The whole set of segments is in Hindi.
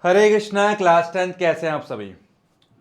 हरे कृष्णा। क्लास 10 कैसे हैं आप सभी।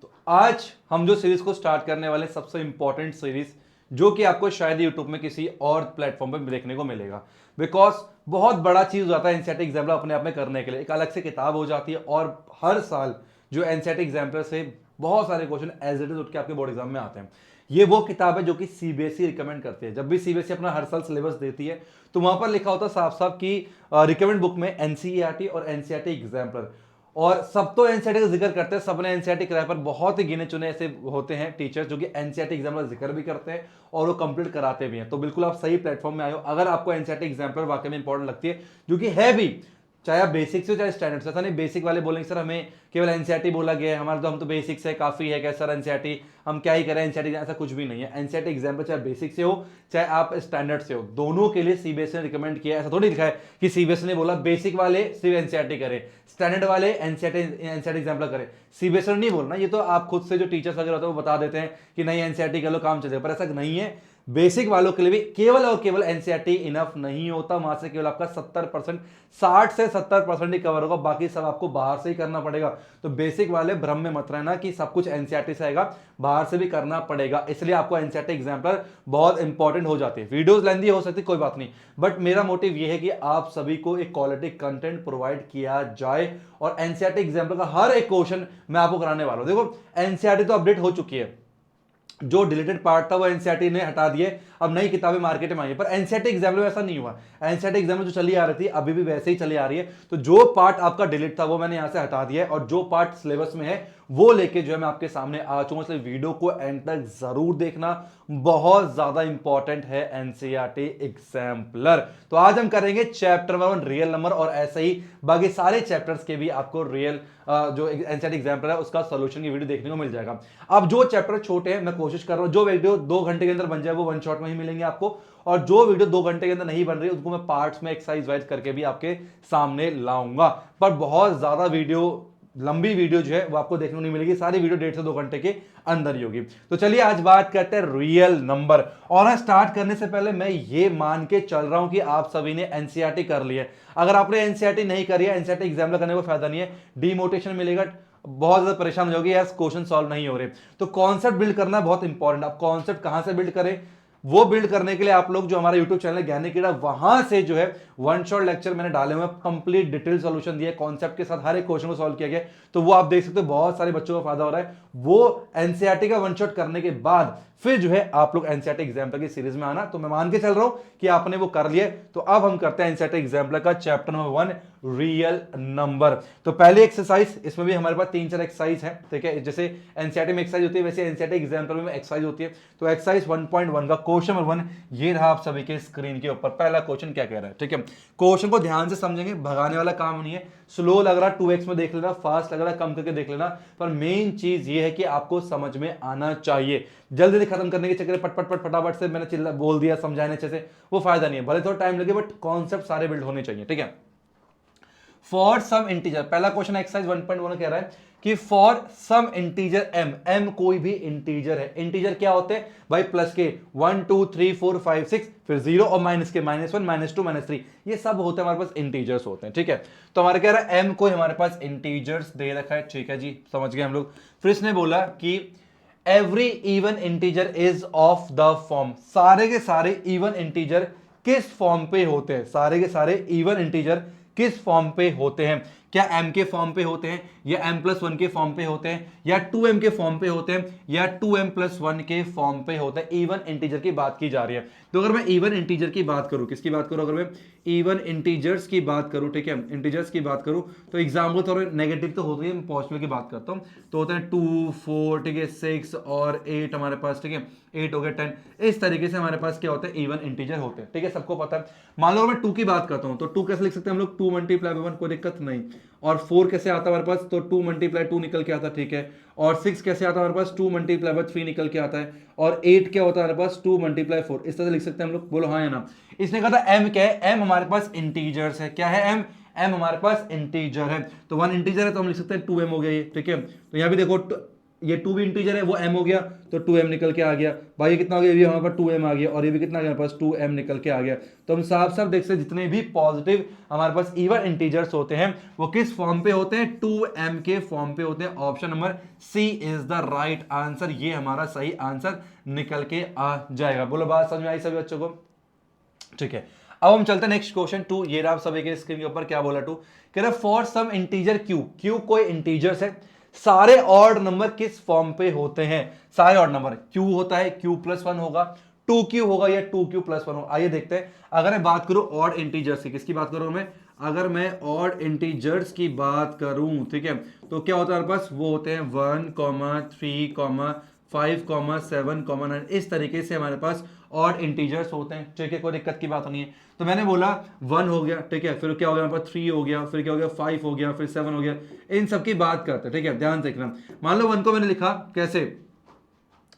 तो आज हम जो सीरीज को स्टार्ट करने वाले सबसे इंपॉर्टेंट सीरीज जो कि आपको शायद यूट्यूब में किसी और प्लेटफॉर्म पर देखने को मिलेगा, बिकॉज बहुत बड़ा चीज हो जाता है एनसीईआरटी एग्जाम्पल अपने आप में करने के लिए। एक अलग से किताब हो जाती है और हर साल जो एनसीईआरटी एग्जाम्पल से बहुत सारे क्वेश्चन एज इट इज उठ के आपके बोर्ड एग्जाम में आते हैं। ये वो किताब है जो कि सीबीएसई रिकमेंड करती है। जब भी सीबीएसई अपना हर साल सिलेबस देती है तो वहां पर लिखा होता है साफ साफ कि रिकमेंड बुक में एनसीईआरटी और एनसीईआरटी एग्जाम्पलर, और सब तो एनसीईआरटी का जिक्र करते हैं। सबने एनसीईआरटी कराया, पर बहुत ही गिने चुने ऐसे होते हैं टीचर्स जो कि एनसीईआरटी एग्जाम का जिक्र भी करते हैं और वो कंप्लीट कराते भी हैं। तो बिल्कुल आप सही प्लेटफॉर्म में आए हो अगर आपको एनसीईआरटी एग्जाम्पलर वाकई में इंपॉर्टेंट लगती है, जो कि है भी, चाहे आप बेसिक से हो चाहे स्टैंडर्ड से। ऐसा नहीं बेसिक वाले बोलेंगे सर हमें केवल एनसीईआरटी बोला गया है, हमारा तो हम तो बेसिक से काफी है क्या सर एनसीईआरटी हम क्या ही करें एनसीईआरटी। ऐसा कुछ भी नहीं है। एनसीईआरटी एग्जाम्पल चाहे बेसिक से हो चाहे आप स्टैंडर्ड से हो, दोनों के लिए सीबीएसई ने रिकमेंड किया है। ऐसा थोड़ी लिखा है कि सीबीएसई ने बोला बेसिक वाले सिर्फ एनसीईआरटी करें, स्टैंडर्ड वाले एनसीईआरटी एग्जाम्पल करें। सीबीएसई ने नहीं बोलना, ये तो आप खुद से जो टीचर्स वगैरह होते हैं वो बता देते हैं कि नहीं एनसीईआरटी कर लो काम चलेगा, पर ऐसा नहीं है। बेसिक वालों के लिए भी केवल और केवल एनसीईआरटी इनफ नहीं होता। वहां से केवल आपका 70%, 60 से 70% ही कवर होगा, बाकी सब आपको बाहर से ही करना पड़ेगा। तो बेसिक वाले भ्रम में मत रहना कि सब कुछ एनसीईआरटी से आएगा, बाहर से भी करना पड़ेगा। इसलिए आपको एनसीईआरटी एग्जाम्पलर बहुत इंपॉर्टेंट हो जाती है। वीडियोस लेंदी हो सकती कोई बात नहीं, बट मेरा मोटिव यह है कि आप सभी को एक क्वालिटी कंटेंट प्रोवाइड किया जाए और एनसीईआरटी एग्जाम्पल का हर एक क्वेश्चन मैं आपको कराने वाला हूं। देखो एनसीईआरटी तो अपडेट हो चुकी है, जो डिलीटेड पार्ट था वो एनसीईआरटी ने हटा दिए, अब नई किताबें मार्केट में आई है। पर एनसीईआरटी एग्जाम में ऐसा नहीं हुआ। एनसीईआरटी एग्जाम में जो चली आ रही थी अभी भी वैसे ही चली आ रही है। तो जो पार्ट आपका डिलीट था वो मैंने यहां से हटा दिया है और जो पार्ट सिलेबस में है वो लेके जो है मैं आपके सामने आ चुका हूं। इसलिए वीडियो को एंड तक जरूर देखना, बहुत ज्यादा इंपॉर्टेंट है एनसीईआरटी एग्जाम्पलर। तो आज हम करेंगे चैप्टर 1 रियल नंबर, और ऐसे ही बाकी सारे चैप्टर्स के भी आपको रियल जो एनसीईआरटी एग्जाम्पलर है उसका सॉल्यूशन की वीडियो देखने को मिल जाएगा। अब जो चैप्टर छोटे हैं मैं कोशिश कर रहा हूं जो वीडियो 2 घंटे के अंदर बन जाए वो वन शॉट में ही मिलेंगे आपको, और जो वीडियो 2 घंटे के अंदर नहीं बन रही उनको मैं पार्ट्स में एक्सरसाइज वाइज करके भी आपके सामने लाऊंगा। पर बहुत ज्यादा वीडियो, लंबी वीडियो जो है वो आपको देखने को नहीं मिलेगी। सारी वीडियो 1.5 से 2 घंटे के अंदर ही होगी। तो चलिए आज बात करते हैं रियल नंबर। और स्टार्ट करने से पहले मैं ये मान के चल रहा हूं कि आप सभी ने एनसीईआरटी कर ली है। अगर आपने एनसीईआरटी नहीं करी है, एनसीईआरटी एग्जाम करने को फायदा नहीं है, डिमोटिवेशन मिलेगा, बहुत ज्यादा परेशान हो जाओगे यार क्वेश्चन सॉल्व नहीं हो रहे। तो कॉन्सेप्ट बिल्ड करना बहुत इंपॉर्टेंट। आप कॉन्सेप्ट कहां से बिल्ड करें, वो बिल्ड करने के लिए आप लोग जो हमारा यूट्यूब चैनल है ज्ञानी कीड़ा, वहां से जो है वन शॉट लेक्चर मैंने डाले हुए, कंप्लीट डिटेल सॉल्यूशन दिया कॉन्सेप्ट के साथ, हर एक क्वेश्चन को सॉल्व किया गया। तो वो आप देख सकते हो, बहुत सारे बच्चों को फायदा हो रहा है। वो एनसीईआरटी का वन शॉट करने के बाद फिर जो है आप लोग एनसीईआरटी एग्जाम्पल की सीरीज में आना। तो मैं मान के चल रहा हूं कि आपने वो कर लिया। तो अब हम करते हैं एनसीईआरटी एग्जाम्पल का चैप्टर नंबर 1 रियल नंबर। तो पहले एक्सरसाइज, इसमें भी हमारे पास 3-4 एक्सरसाइज है, ठीक है। जैसे एनसीईआरटी में एक्सरसाइज होती है वैसे एनसीईआरटी एग्जाम्पल में एक्सरसाइज होती है। तो एक्सरसाइज 1.1 का क्वेश्चन नंबर 1 ये रहा आप सभी के स्क्रीन के ऊपर। पहला क्वेश्चन क्या कह रहा है, ठीक है। क्वेश्चन को ध्यान से समझेंगे, भगाने वाला काम नहीं है। स्लो लग रहा 2x में देख लेना, फास्ट लग रहा कम करके देख लेना, पर मेन चीज ये है कि आपको समझ में आना चाहिए। जल्दी से खत्म करने के चक्कर पट पट पट फटाफट से मैंने चिल्ला बोल दिया समझाने अच्छे से, वो फायदा नहीं है। भले थोड़ा टाइम लगे बट कॉन्सेप्ट सारे बिल्ड होने चाहिए, ठीक है। फॉर सम इंटीजर, पहला क्वेश्चन एक्सरसाइज 1.1 कह रहा है कि for some integer m, m कोई भी इंटीजर है। इंटीजर क्या होते हैं भाई, प्लस के 1 2 3 4 5 6, फिर 0 और माइनस के -1 -2 -3, ये सब होते हैं हमारे पास इंटीजर्स होते हैं, ठीक है। तो हमारे कह रहा है m को हमारे पास इंटीजर्स दे रखा है, ठीक है जी, समझ गए हम लोग। फिर इसने बोला कि every even integer is of the form, सारे के सारे इवन इंटीजर किस फॉर्म पे होते हैं, सारे के सारे इवन इंटीजर किस फॉर्म पे होते हैं। क्या m के फॉर्म पे होते हैं, या m+1 के फॉर्म पे होते हैं, या 2m के फॉर्म पे होते हैं, या 2m+1 के फॉर्म पे होते हैं। इवन इंटीजर की बात की जा रही है। तो अगर मैं इवन इंटीजर की बात करूं, किसकी बात करूं, अगर मैं इवन इंटीजर्स की बात करूं, ठीक है, इंटीजर्स की बात करूं, तो एग्जाम्पल थोड़े नेगेटिव तो होती है, मैं पॉजिटिव की बात करता हूं। तो होते हैं 2 4, ठीक है, 6 और 8 हमारे पास, ठीक है, 8 हो गया 10। इस तरीके से हमारे पास क्या होता है, इवन इंटीजर होते हैं, ठीक है, सबको पता है। मान लो मैं 2 की बात करता हूं तो 2 कैसे लिख सकते हैं हम लोग, 2 मल्टीप्लाई बाय 1, कोई दिक्कत नहीं। और 4 कैसे आता है हमारे पास, तो 2 मल्टीप्लाई 2 निकल के आता है, ठीक है। और 6 कैसे आता है हमारे पास, 2 मल्टीप्लाई बाय 3 निकल के आता है। और 8 क्या होता है हमारे पास, 2 मल्टीप्लाई 4। इस तरह से लिख सकते हैं हम लोग, बोलो हाँ या ना। इसने कहा था m क्या है, m हमारे पास इंटीजर्स है। क्या है m, m हमारे पास इंटीजर है। तो 1 इंटीजर है तो हम लिख सकते हैं 2m हो गया ये, ठीक है। तो यहां भी देखो ये 2 भी इंटीजर है, वो m हो गया तो 2m निकल के आ गया भाई। ये कितना हो गया, ये भी हमारे पास 2m आ गया और ये भी कितना आ गया हमारे पास 2m निकल के आ गया। तो हम साफ साफ देख सकते जितने भी पॉजिटिव हमारे पास इवन इंटीजर्स होते हैं वो किस फॉर्म पे होते हैं, 2m के फॉर्म पे होते हैं। Option number C is the right answer, ये हमारा सही आंसर निकल के आ जाएगा। बोलो बात समझ में आई सभी बच्चों को? ठीक है, अब हम चलते हैं नेक्स्ट क्वेश्चन 2। ये रहा आप सभी के स्क्रीन के ऊपर, क्या बोला 2, कह रहा फॉर सम इंटीजर q कोई इंटीजर्स है, सारे ऑड नंबर किस फॉर्म पे होते हैं? सारे ऑड नंबर q होता है, q+1 होगा, 2q होगा या 2q+1 होगा। आइए देखते हैं, अगर मैं बात करूं ऑड इंटीजर्स की, किसकी बात करूं मैं, अगर मैं ऑड इंटीजर्स की बात करूं, ठीक है, तो क्या होता है हमारे पास, वो होते हैं 1, 3, 5, 7, 9, इस तरीके से हमारे पास ऑड इंटीजर्स होते हैं। ठीक है, कोई दिक्कत की बात नहीं है। तो मैंने बोला 1 हो गया, ठीक है, फिर क्या हो गया हमारे पास 3 हो गया, फिर क्या हो गया 5 हो गया, फिर 7 हो गया, इन सब की बात करते हैं। ठीक है, ध्यान से देखना। मान लो 1 को मैंने लिखा कैसे,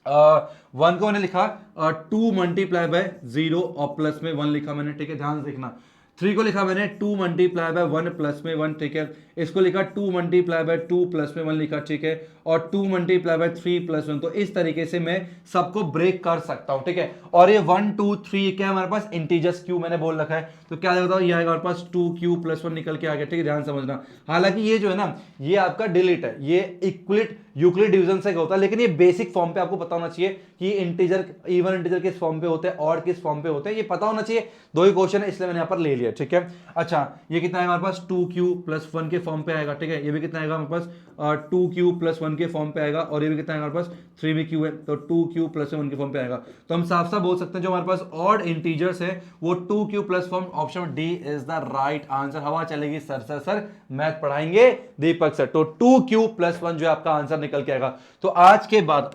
1 को मैंने लिखा 2 मल्टीप्लाई बाय 0 और प्लस में 1 लिखा मैंने। ठीक है, ध्यान से देखना। 3 को लिखा मैंने 2 मल्टीप्लाई बाय 1 प्लस में 1। ठीक है, इसको लिखा 2 मल्टीप्लाई बाय 2 प्लस में 1 लिखा। ठीक है, और 2 मल्टीप्लाई बाय 3 प्लस 1। तो इस तरीके से मैं सबको ब्रेक कर सकता हूं। ठीक है, और ये 1, 2, 3 क्या हमारे पास इंटीजर्स q मैंने बोल रखा है, तो क्या देखता हूं, ये आएगा हमारे पास 2q+1 निकल के आ गया। ठीक है, ध्यान समझना। हालांकि ये जो है ना, ये आपका डिलीट है, ये इक्वलिट यूक्लिड डिवीजन से होता है, लेकिन ये बेसिक फॉर्म पे आपको पता होना चाहिए कि इंटीजर, इवन इंटीजर किस फॉर्म पे होते हैं, ऑड किस फॉर्म पे होते हैं, ये पता होना चाहिए। 2 ही क्वेश्चन है इसलिए मैंने यहाँ पर ले लिया। ठीक है, अच्छा ये कितना है हमारे पास 2q+1 के फॉर्म पे आएगा। ठीक है, ये भी कितना आएगा हमारे पास 2q+1 के फॉर्म पे आएगा, और ये भी कितना आएगा हमारे पास 3 भी q है, तो 2q+1 के फॉर्म पे आएगा। तो हम साफ साफ बोल सकते हैं जो हमारे पास ऑड इंटीजर्स है वो 2q+ form, option D is the right answer. हवा चलेगी सर मैथ पढ़ाएंगे दीपक सर, तो 2q+1 जो आपका आंसर निकल के आएगा। तो आज के बाद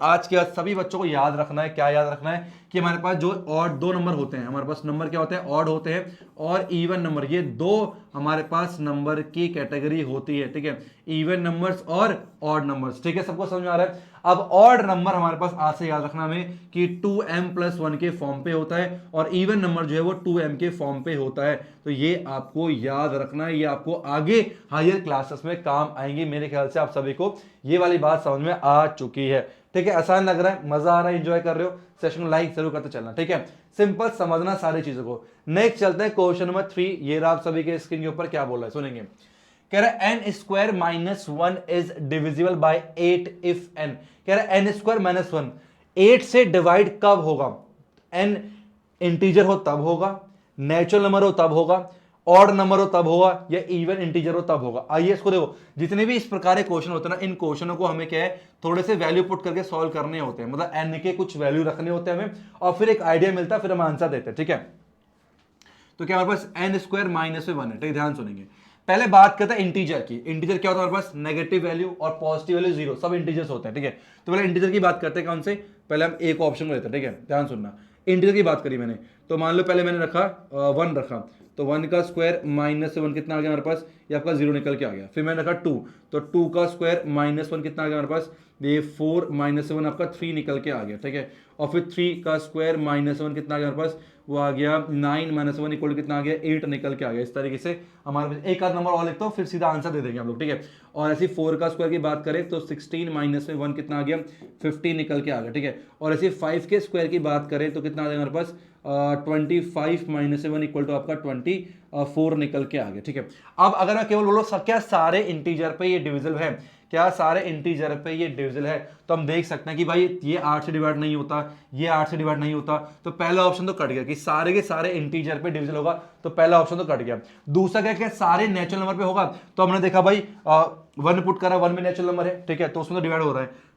सभी बच्चों को याद रखना है, क्या याद रखना है कि हमारे पास जो ऑड 2 नंबर होते हैं, हमारे पास नंबर क्या होते हैं, ऑड होते हैं और इवन नंबर, ये 2 हमारे पास नंबर की कैटेगरी होती है। ठीक है, इवन नंबर्स और ऑड नंबर्स। ठीक है, सबको समझ में आ रहा है? अब ऑड नंबर हमारे पास आज से याद रखना हमें कि 2m+1 के फॉर्म पे होता है, और इवन नंबर जो है वो 2m के फॉर्म पे होता है। तो ये आपको याद रखना है, ये आपको आगे हायर क्लासेस में काम आएंगे। मेरे ख्याल से आप सभी को ये वाली बात समझ में आ चुकी है। ठीक है, आसान लग रहा है, मजा आ रहा है, एंजॉय कर रहे हो, सेशन को लाइक जरूर करते चलना। ठीक है, सिंपल समझना सारी चीजों को। नेक्स्ट चलते हैं क्वेश्चन नंबर 3। ये रहा आप सभी के स्क्रीन के ऊपर, क्या बोल रहा है सुनेंगे। कह रहा है n² -1 is divisible by 8 if n। कह रहा है n² -1 8 से डिवाइड कब होगा? n इंटीजर हो तब होगा, नेचुरल नंबर हो तब होगा, ऑड नंबर हो तब होगा, या इवन इंटीजर हो तब होगा। आइए इसको देखो, जितने भी इस प्रकार के क्वेश्चन होते हैं ना, इन क्वेश्चनों को हमें क्या है, थोड़े से वैल्यू पुट करके सॉल्व करने होते हैं, मतलब n के कुछ वैल्यू रखने होते हैं हमें, और फिर एक आइडिया मिलता है, फिर हम आंसर देते हैं। ठीक है, तो क्या हमारे पास n² -1 है। ठीक है, ध्यान सुनेंगे। पहले बात करते हैं इंटीजर की। इंटीजर क्या होता है हमारे पास, नेगेटिव वैल्यू और पॉजिटिव वैल्यू 0, सब इंटीजर्स होते हैं। ठीक है, तो पहले इंटीजर की बात करते हैं, कौन से, पहले हम एक ऑप्शन को लेते हैं। ठीक है, ध्यान सुनना। इंटीजर की बात करी मैंने, तो मान लो पहले मैंने रखा 1 रखा, तो 1 का स्क्वायर -1 कितना आ गया हमारे पास, ये आपका 0 निकल के आ गया। फिर मैंने रखा 2, तो 2 का स्क्वायर -1 कितना आ गया हमारे पास, ये 4 -7 आपका 3 निकल के आ गया। ठीक है, और फिर 3 का स्क्वायर -1 कितना आ गया हमारे पास, वो आ गया 9 -1 इक्वल कितना आ गया, 8 निकल के आ गया। इस तरीके से हमारे पास एक आध नंबर और लिखता हूँ, फिर सीधा आंसर दे देंगे हम लोग। ठीक है, और ऐसे 4 का स्क्वायर की बात करें तो 16 -1 कितना आ गया, 15 निकल के आ गया। ठीक है, और ऐसे 5 के स्क्वायर की बात करें तो कितना आ जाएगा हमारे पास 25 -1 इक्वल टू आपका 24 निकल के आ गया। ठीक है, अब अगर मैं केवल बोलो क्या सारे इंटीजर पे ये डिविजिबल है, क्या सारे इंटीजर पे ये डिविजिबल है, तो हम देख सकते हैं कि भाई ये 8 से डिवाइड नहीं होता, ये 8 से डिवाइड नहीं होता, तो पहला ऑप्शन तो कट गया कि सारे के सारे इंटीजर पे डिविजिबल होगा, तो पहला ऑप्शन तो कट गया। दूसरा क्या क्या सारे नेचुरल नंबर पे होगा, तो हमने देखा भाई 1 पुट करा, 1 में नेचुरल नंबर है। ठीक है, तो उसमें तो डिवाइड हो रहा है,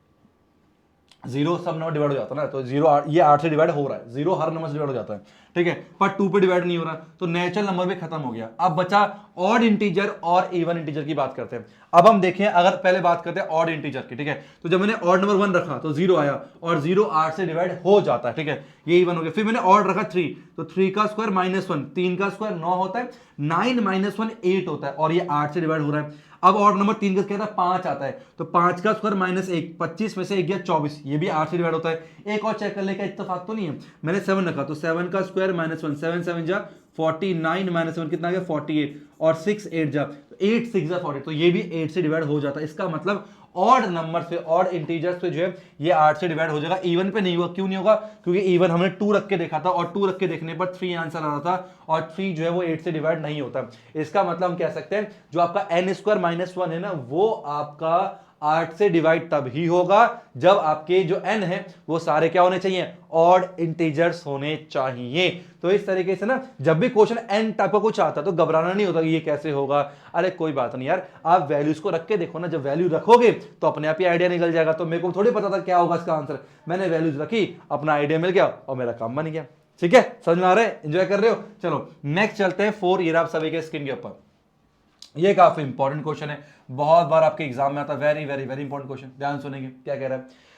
0 सब नंबर डिवाइड हो जाता है ना, तो 0 ये 8 से डिवाइड हो रहा है, 0 हर नंबर से डिवाइड हो जाता है। ठीक है, पर 2 पे डिवाइड नहीं हो रहा, तो नेचुरल नंबर भी खत्म हो गया। अब बचा ऑड इंटीजर और इवन इंटीजर की बात करते हैं। अब हम देखें, अगर पहले बात करते हैं ऑड इंटीजर की। ठीक है, तो जब मैंने ऑड नंबर 1 रखा तो 0 आया, और 0 8 से डिवाइड हो जाता है। ठीक है, ये इवन हो गया। फिर मैंने ऑड रखा 3, तो 3 का स्क्वायर -1, 3 का स्क्वायर 9 होता है, 9 -1 8 होता है, और ये 8 से डिवाइड हो रहा है। अब ऑड नंबर 3 का क्या था, 5 आता है, तो 5 का स्क्वायर -1, 25 में से 1 गया 24, ये भी 8 से डिवाइड होता है। एक और चेक कर ले, क्या इत्तेफाक तो नहीं है, मैंने 7 रखा, तो 7 का स्क्वायर -1, 7 7 जा 49 माइनस 7 कितना आ गया 48, और 6 8 जा 8 6 जा 40, तो ये भी 8 से डिवाइड हो जाता है। इसका मतलब ऑड नंबर से, ऑड इंटीजर्स पे जो है ये 8 से डिवाइड हो जाएगा। इवन पे नहीं होगा, क्यों नहीं होगा? क्योंकि इवन हमने 2 रख के देखा था, और 2 रख के देखने पर 3 आंसर आ रहा था, और 3 जो है वो 8 से डिवाइड नहीं होता। इसका मतलब हम कह सकते हैं जो आपका n स्क्वायर माइनस 1 है ना, वो आपका 8 से डिवाइड तब ही होगा जब आपके जो n है वो सारे क्या होने चाहिए, ऑड इंटीजर्स होने चाहिए। तो इस तरीके से ना जब भी क्वेश्चन n टाइप का कुछ आता है तो घबराना नहीं होता कि ये कैसे होगा। अरे कोई बात नहीं यार, आप वैल्यूज को रख के देखो ना, जब वैल्यू रखोगे तो अपने आप ही आइडिया निकल जाएगा। तो मेरे को थोड़ी पता था क्या होगा इसका आंसर, मैंने वैल्यूज रखी, अपना आइडिया मिल गया और मेरा काम बन गया। ठीक है, समझ में आ रहा है, एंजॉय कर रहे हो? चलो नेक्स्ट चलते हैं 4 ईयर आप सभी के स्क्रीन के ऊपर। ये काफी इंपॉर्टेंट क्वेश्चन है, बहुत बार आपके एग्जाम में आता है, very very very important question. ध्यान सुनेंगे क्या कह रहा है।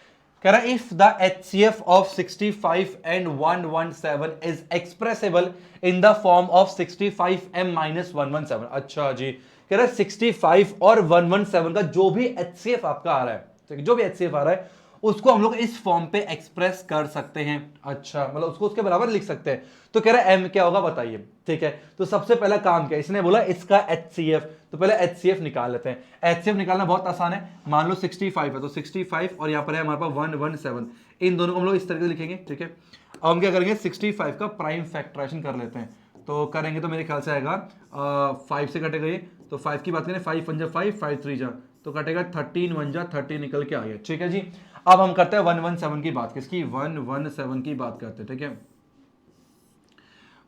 कह रहा है if the HCF of 65 and 117 is expressible in the form of 65m minus 117। अच्छा जी, कह रहा है 65 और 117 का जो भी HCF आपका आ रहा है, जो भी HCF आ रहा है उसको हम लोग इस फॉर्म पे एक्सप्रेस कर सकते हैं। अच्छा, मतलब उसको उसके बराबर लिख सकते हैं। तो कह रहा है m क्या होगा बताइए। ठीक है, तो सबसे पहला काम क्या है, इसने बोला इसका HCF, तो पहले HCF निकाल लेते हैं। HCF निकालना बहुत आसान है। मान लो 65 है, तो 65 और यहां पर है हमारे पास 117, इन दोनों को हम लोग इस तरीके से लिखेंगे। ठीक है, अब हम क्या करेंगे, 65 का प्राइम फैक्टराइजेशन कर लेते हैं। तो करेंगे तो मेरे ख्याल से आएगा 5 से कटेगा ये, तो 5 की बात करें, 5 1 जा 5, 5 3 जा, तो कटेगा 13 1 जा 30 निकल के आ गया। ठीक है जी, अब हम करते हैं 117 की बात, किसकी, 117 की बात करते हैं। ठीक है,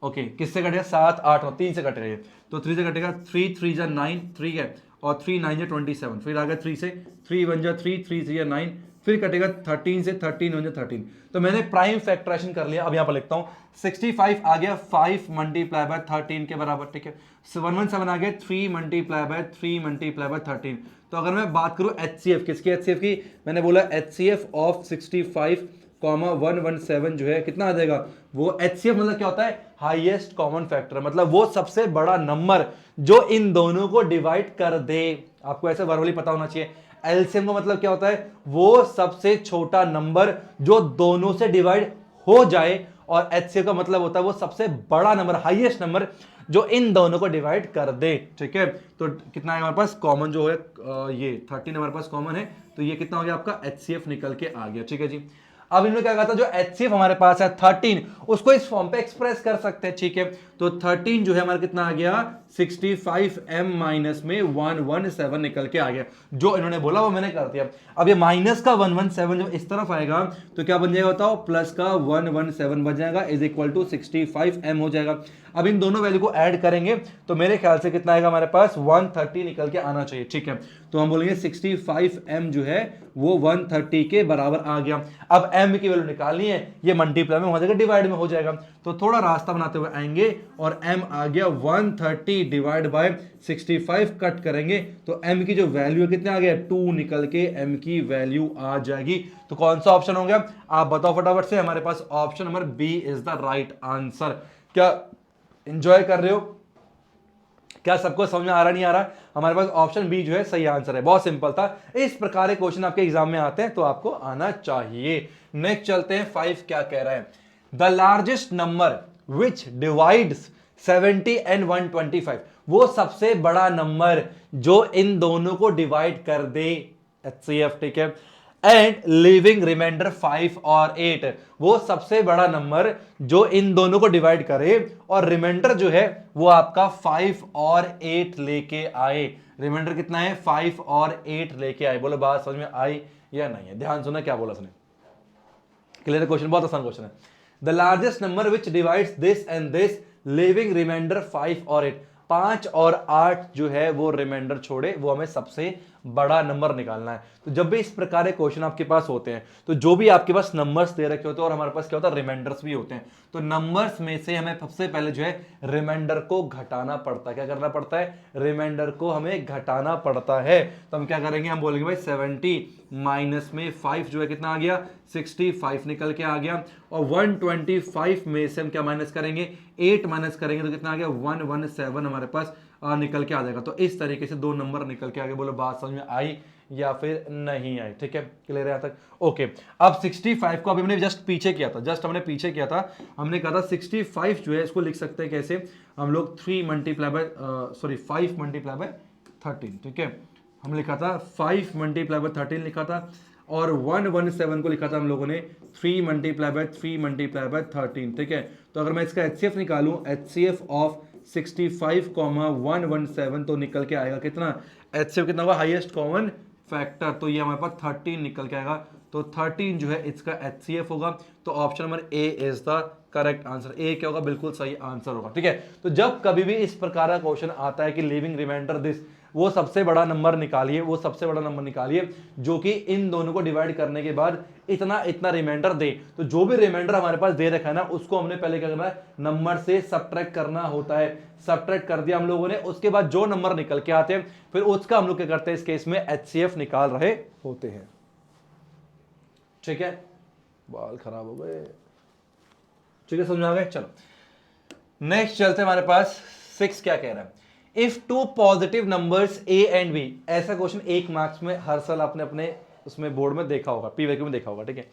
ओके, किससे कटेगा, 7 8 और 3 से कटेगा ये, तो 3 से कटेगा, 3 3 जा 9, 3 है, और 3 9 जा 27, फिर आ गया 3 से, 3 1 जा 3, 3 3 जा 9, फिर कटेगा 13 से, 13 1 जा 13। तो मैंने प्राइम फैक्टराइजेशन कर लिया। अब यहां पर लिखता हूं 65 आ गया 5 मल्टीप्लाई बाय 13 के बराबर। ठीक है, 117 आ गया 3 मल्टीप्लाई बाय 3 मल्टीप्लाई बाय 13। तो अगर मैं बात करूं HCF, किसकी HCF की, मैंने बोला HCF ऑफ 65 117 जो है कितना आ जाएगा, वो HCF मतलब क्या होता है, हाईएस्ट कॉमन फैक्टर, मतलब वो सबसे बड़ा नंबर जो इन दोनों को डिवाइड कर दे। आपको ऐसे वर्बली पता होना चाहिए। एलसीएम का मतलब क्या होता है, वो सबसे छोटा नंबर जो दोनों से डिवाइड हो जाए, और HCF का मतलब होता है वो सबसे बड़ा नंबर, हाईएस्ट नंबर जो इन दोनों को डिवाइड कर दे। ठीक है, तो कितना है हमारे पास कॉमन जो है, ये 13 हमारे पास कॉमन है, तो ये कितना हो गया आपका HCF निकल के आ गया। ठीक है जी, अब इन्होंने क्या कहा था, जो HCF हमारे पास है 13, उसको इस फॉर्म पे एक्सप्रेस कर सकते हैं। ठीक है, तो 13 जो है हमारा कितना आ गया, 65m माइनस में 117 निकल के आ गया। जो इन्होंने बोला वो मैंने कर दिया। अब ये माइनस का 117 जब इस तरफ आएगा तो क्या बन जाएगा बताओ, प्लस का 117 बन जाएगा, इज इक्वल टू 65m हो जाएगा। अब इन दोनों वैल्यू को ऐड करेंगे तो मेरे ख्याल से कितना आएगा हमारे पास, 130 निकल के आना चाहिए। ठीक है, तो हम बोलेंगे 65m जो है वो 130 के बराबर आ गया। अब m की वैल्यू निकालनी है, ये मल्टीप्लाई में हो जाएगा, डिवाइड में हो जाएगा, तो थोड़ा रास्ता बनाते हुए आएंगे, और m आ गया 130 डिवाइड बाय 65, कट करेंगे तो m की जो वैल्यू है कितने आ गया, 2 निकल के m की वैल्यू आ जाएगी। तो कौन सा ऑप्शन हो गया, आप बताओ फटाफट से। हमारे पास option number B is the right answer. क्या एंजॉय कर रहे हो, क्या सबको समझ में आ रहा नहीं आ रहा? हमारे पास ऑप्शन बी जो है सही आंसर है, बहुत सिंपल था। इस प्रकार के क्वेश्चन आपके एग्जाम में आते हैं तो आपको आना चाहिए। नेक्स्ट चलते हैं 5, क्या कह रहा है, the largest number which divides 70 and 125, वो सबसे बड़ा नंबर जो इन दोनों को डिवाइड कर दे, HCF। ठीक है, एंड लिविंग रिमाइंडर 5 और 8, वो सबसे बड़ा नंबर जो इन दोनों को डिवाइड करे, और रिमाइंडर जो है वो आपका 5 और 8 लेके आए। रिमाइंडर कितना है, 5 और 8 लेके आए। बोलो बात समझ में आई या नहीं है? ध्यान सुना क्या बोला उसने, क्लियर क्वेश्चन, बहुत आसान क्वेश्चन है। The largest number which divides this and this, leaving remainder 5 और 8, 5 और 8 जो है वो रिमाइंडर छोड़े, वो हमें सबसे बड़ा नंबर निकालना है। तो जब भी इस प्रकार के क्वेश्चन आपके पास होते हैं तो जो भी आपके पास नंबर्स दे रखे होते हैं, और हमारे पास क्या होता है, रिमाइंडर्स भी होते हैं, तो नंबर्स में से हमें सबसे पहले जो है रिमाइंडर को घटाना पड़ता है। क्या करना पड़ता है, रिमाइंडर को हमें घटाना पड़ता है। तो हम क्या करेंगे, हम बोलेंगे भाई 70 माइनस में 5 जो है कितना आ गया, 65 निकल के आ गया, और 125 में से हम क्या माइनस करेंगे, 8 माइनस करेंगे तो कितना आ गया, 117 हमारे पास निकल के आ जाएगा। तो इस तरीके से दो नंबर निकल के आ गए। बोलो बात समझ में आई या फिर नहीं आई। ठीक है, क्लियर है यहाँ तक? ओके, अब 65 को अभी हमने जस्ट पीछे किया था, हमने कहा था 65 जो है इसको लिख सकते हैं कैसे हम लोग, 5 मल्टीप्लाई बाय 13। ठीक है, हम लिखा था 5 मल्टीप्लाई बाय 13 लिखा था, और 117 को लिखा था हम लोगों ने 3 मल्टीप्लाई बाय 13। ठीक है, तो अगर मैं इसका HCF निकालूं, HCF ऑफ 65, 117, तो निकल के आएगा कितना, HCF कितना होगा, हाईएस्ट कॉमन फैक्टर, तो ये हमारे पास 13 निकल के आएगा। तो 13 जो है इसका HCF होगा। तो option number A is the correct answer. A क्या होगा, बिल्कुल सही आंसर होगा। ठीक है, तो जब कभी भी इस प्रकार का क्वेश्चन आता है कि लिविंग रिमाइंडर दिस, वो सबसे बड़ा नंबर निकालिए जो कि इन दोनों को डिवाइड करने के बाद इतना इतना रिमाइंडर दे। तो जो भी रिमाइंडर हमारे पास दे रखा है ना, उसको हमने पहले क्या करना है, नंबर से सब्ट्रैक्ट करना होता है। सब्ट्रैक्ट कर दिया हम लोगों ने, उसके बाद जो नंबर निकल के आते हैं फिर उसका हम लोग क्या करते हैं, इस केस में HCF निकाल रहे होते हैं। ठीक है, बाल खराब हो गए। ठीक है, समझ आ गए? चलो नेक्स्ट चलते हैं, हमारे पास 6 क्या कह रहा है, if two positive numbers A and B। ऐसा क्वेश्चन 1 मार्क्स में हर साल आपने अपने उसमें बोर्ड में देखा होगा, PYQ में देखा होगा। ठीक है,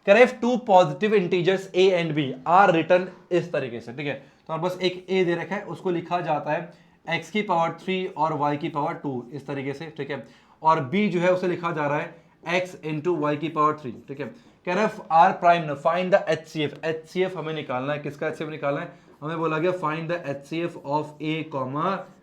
कह रहे if two positive integers A and B are written इस तरीके से। ठीक है, तो हमारे पास एक A दे रखा है, उसको लिखा जाता है x की पावर 3 और y की पावर 2 इस तरीके से। ठीक है, और B जो है उसे लिखा जा रहा है x इंटू वाई की पावर 3। ठीक है, कह रहा है are prime find the HCF हमें निकालना है। किसका HCF निकालना है, हमें बोला गया find the HCF of A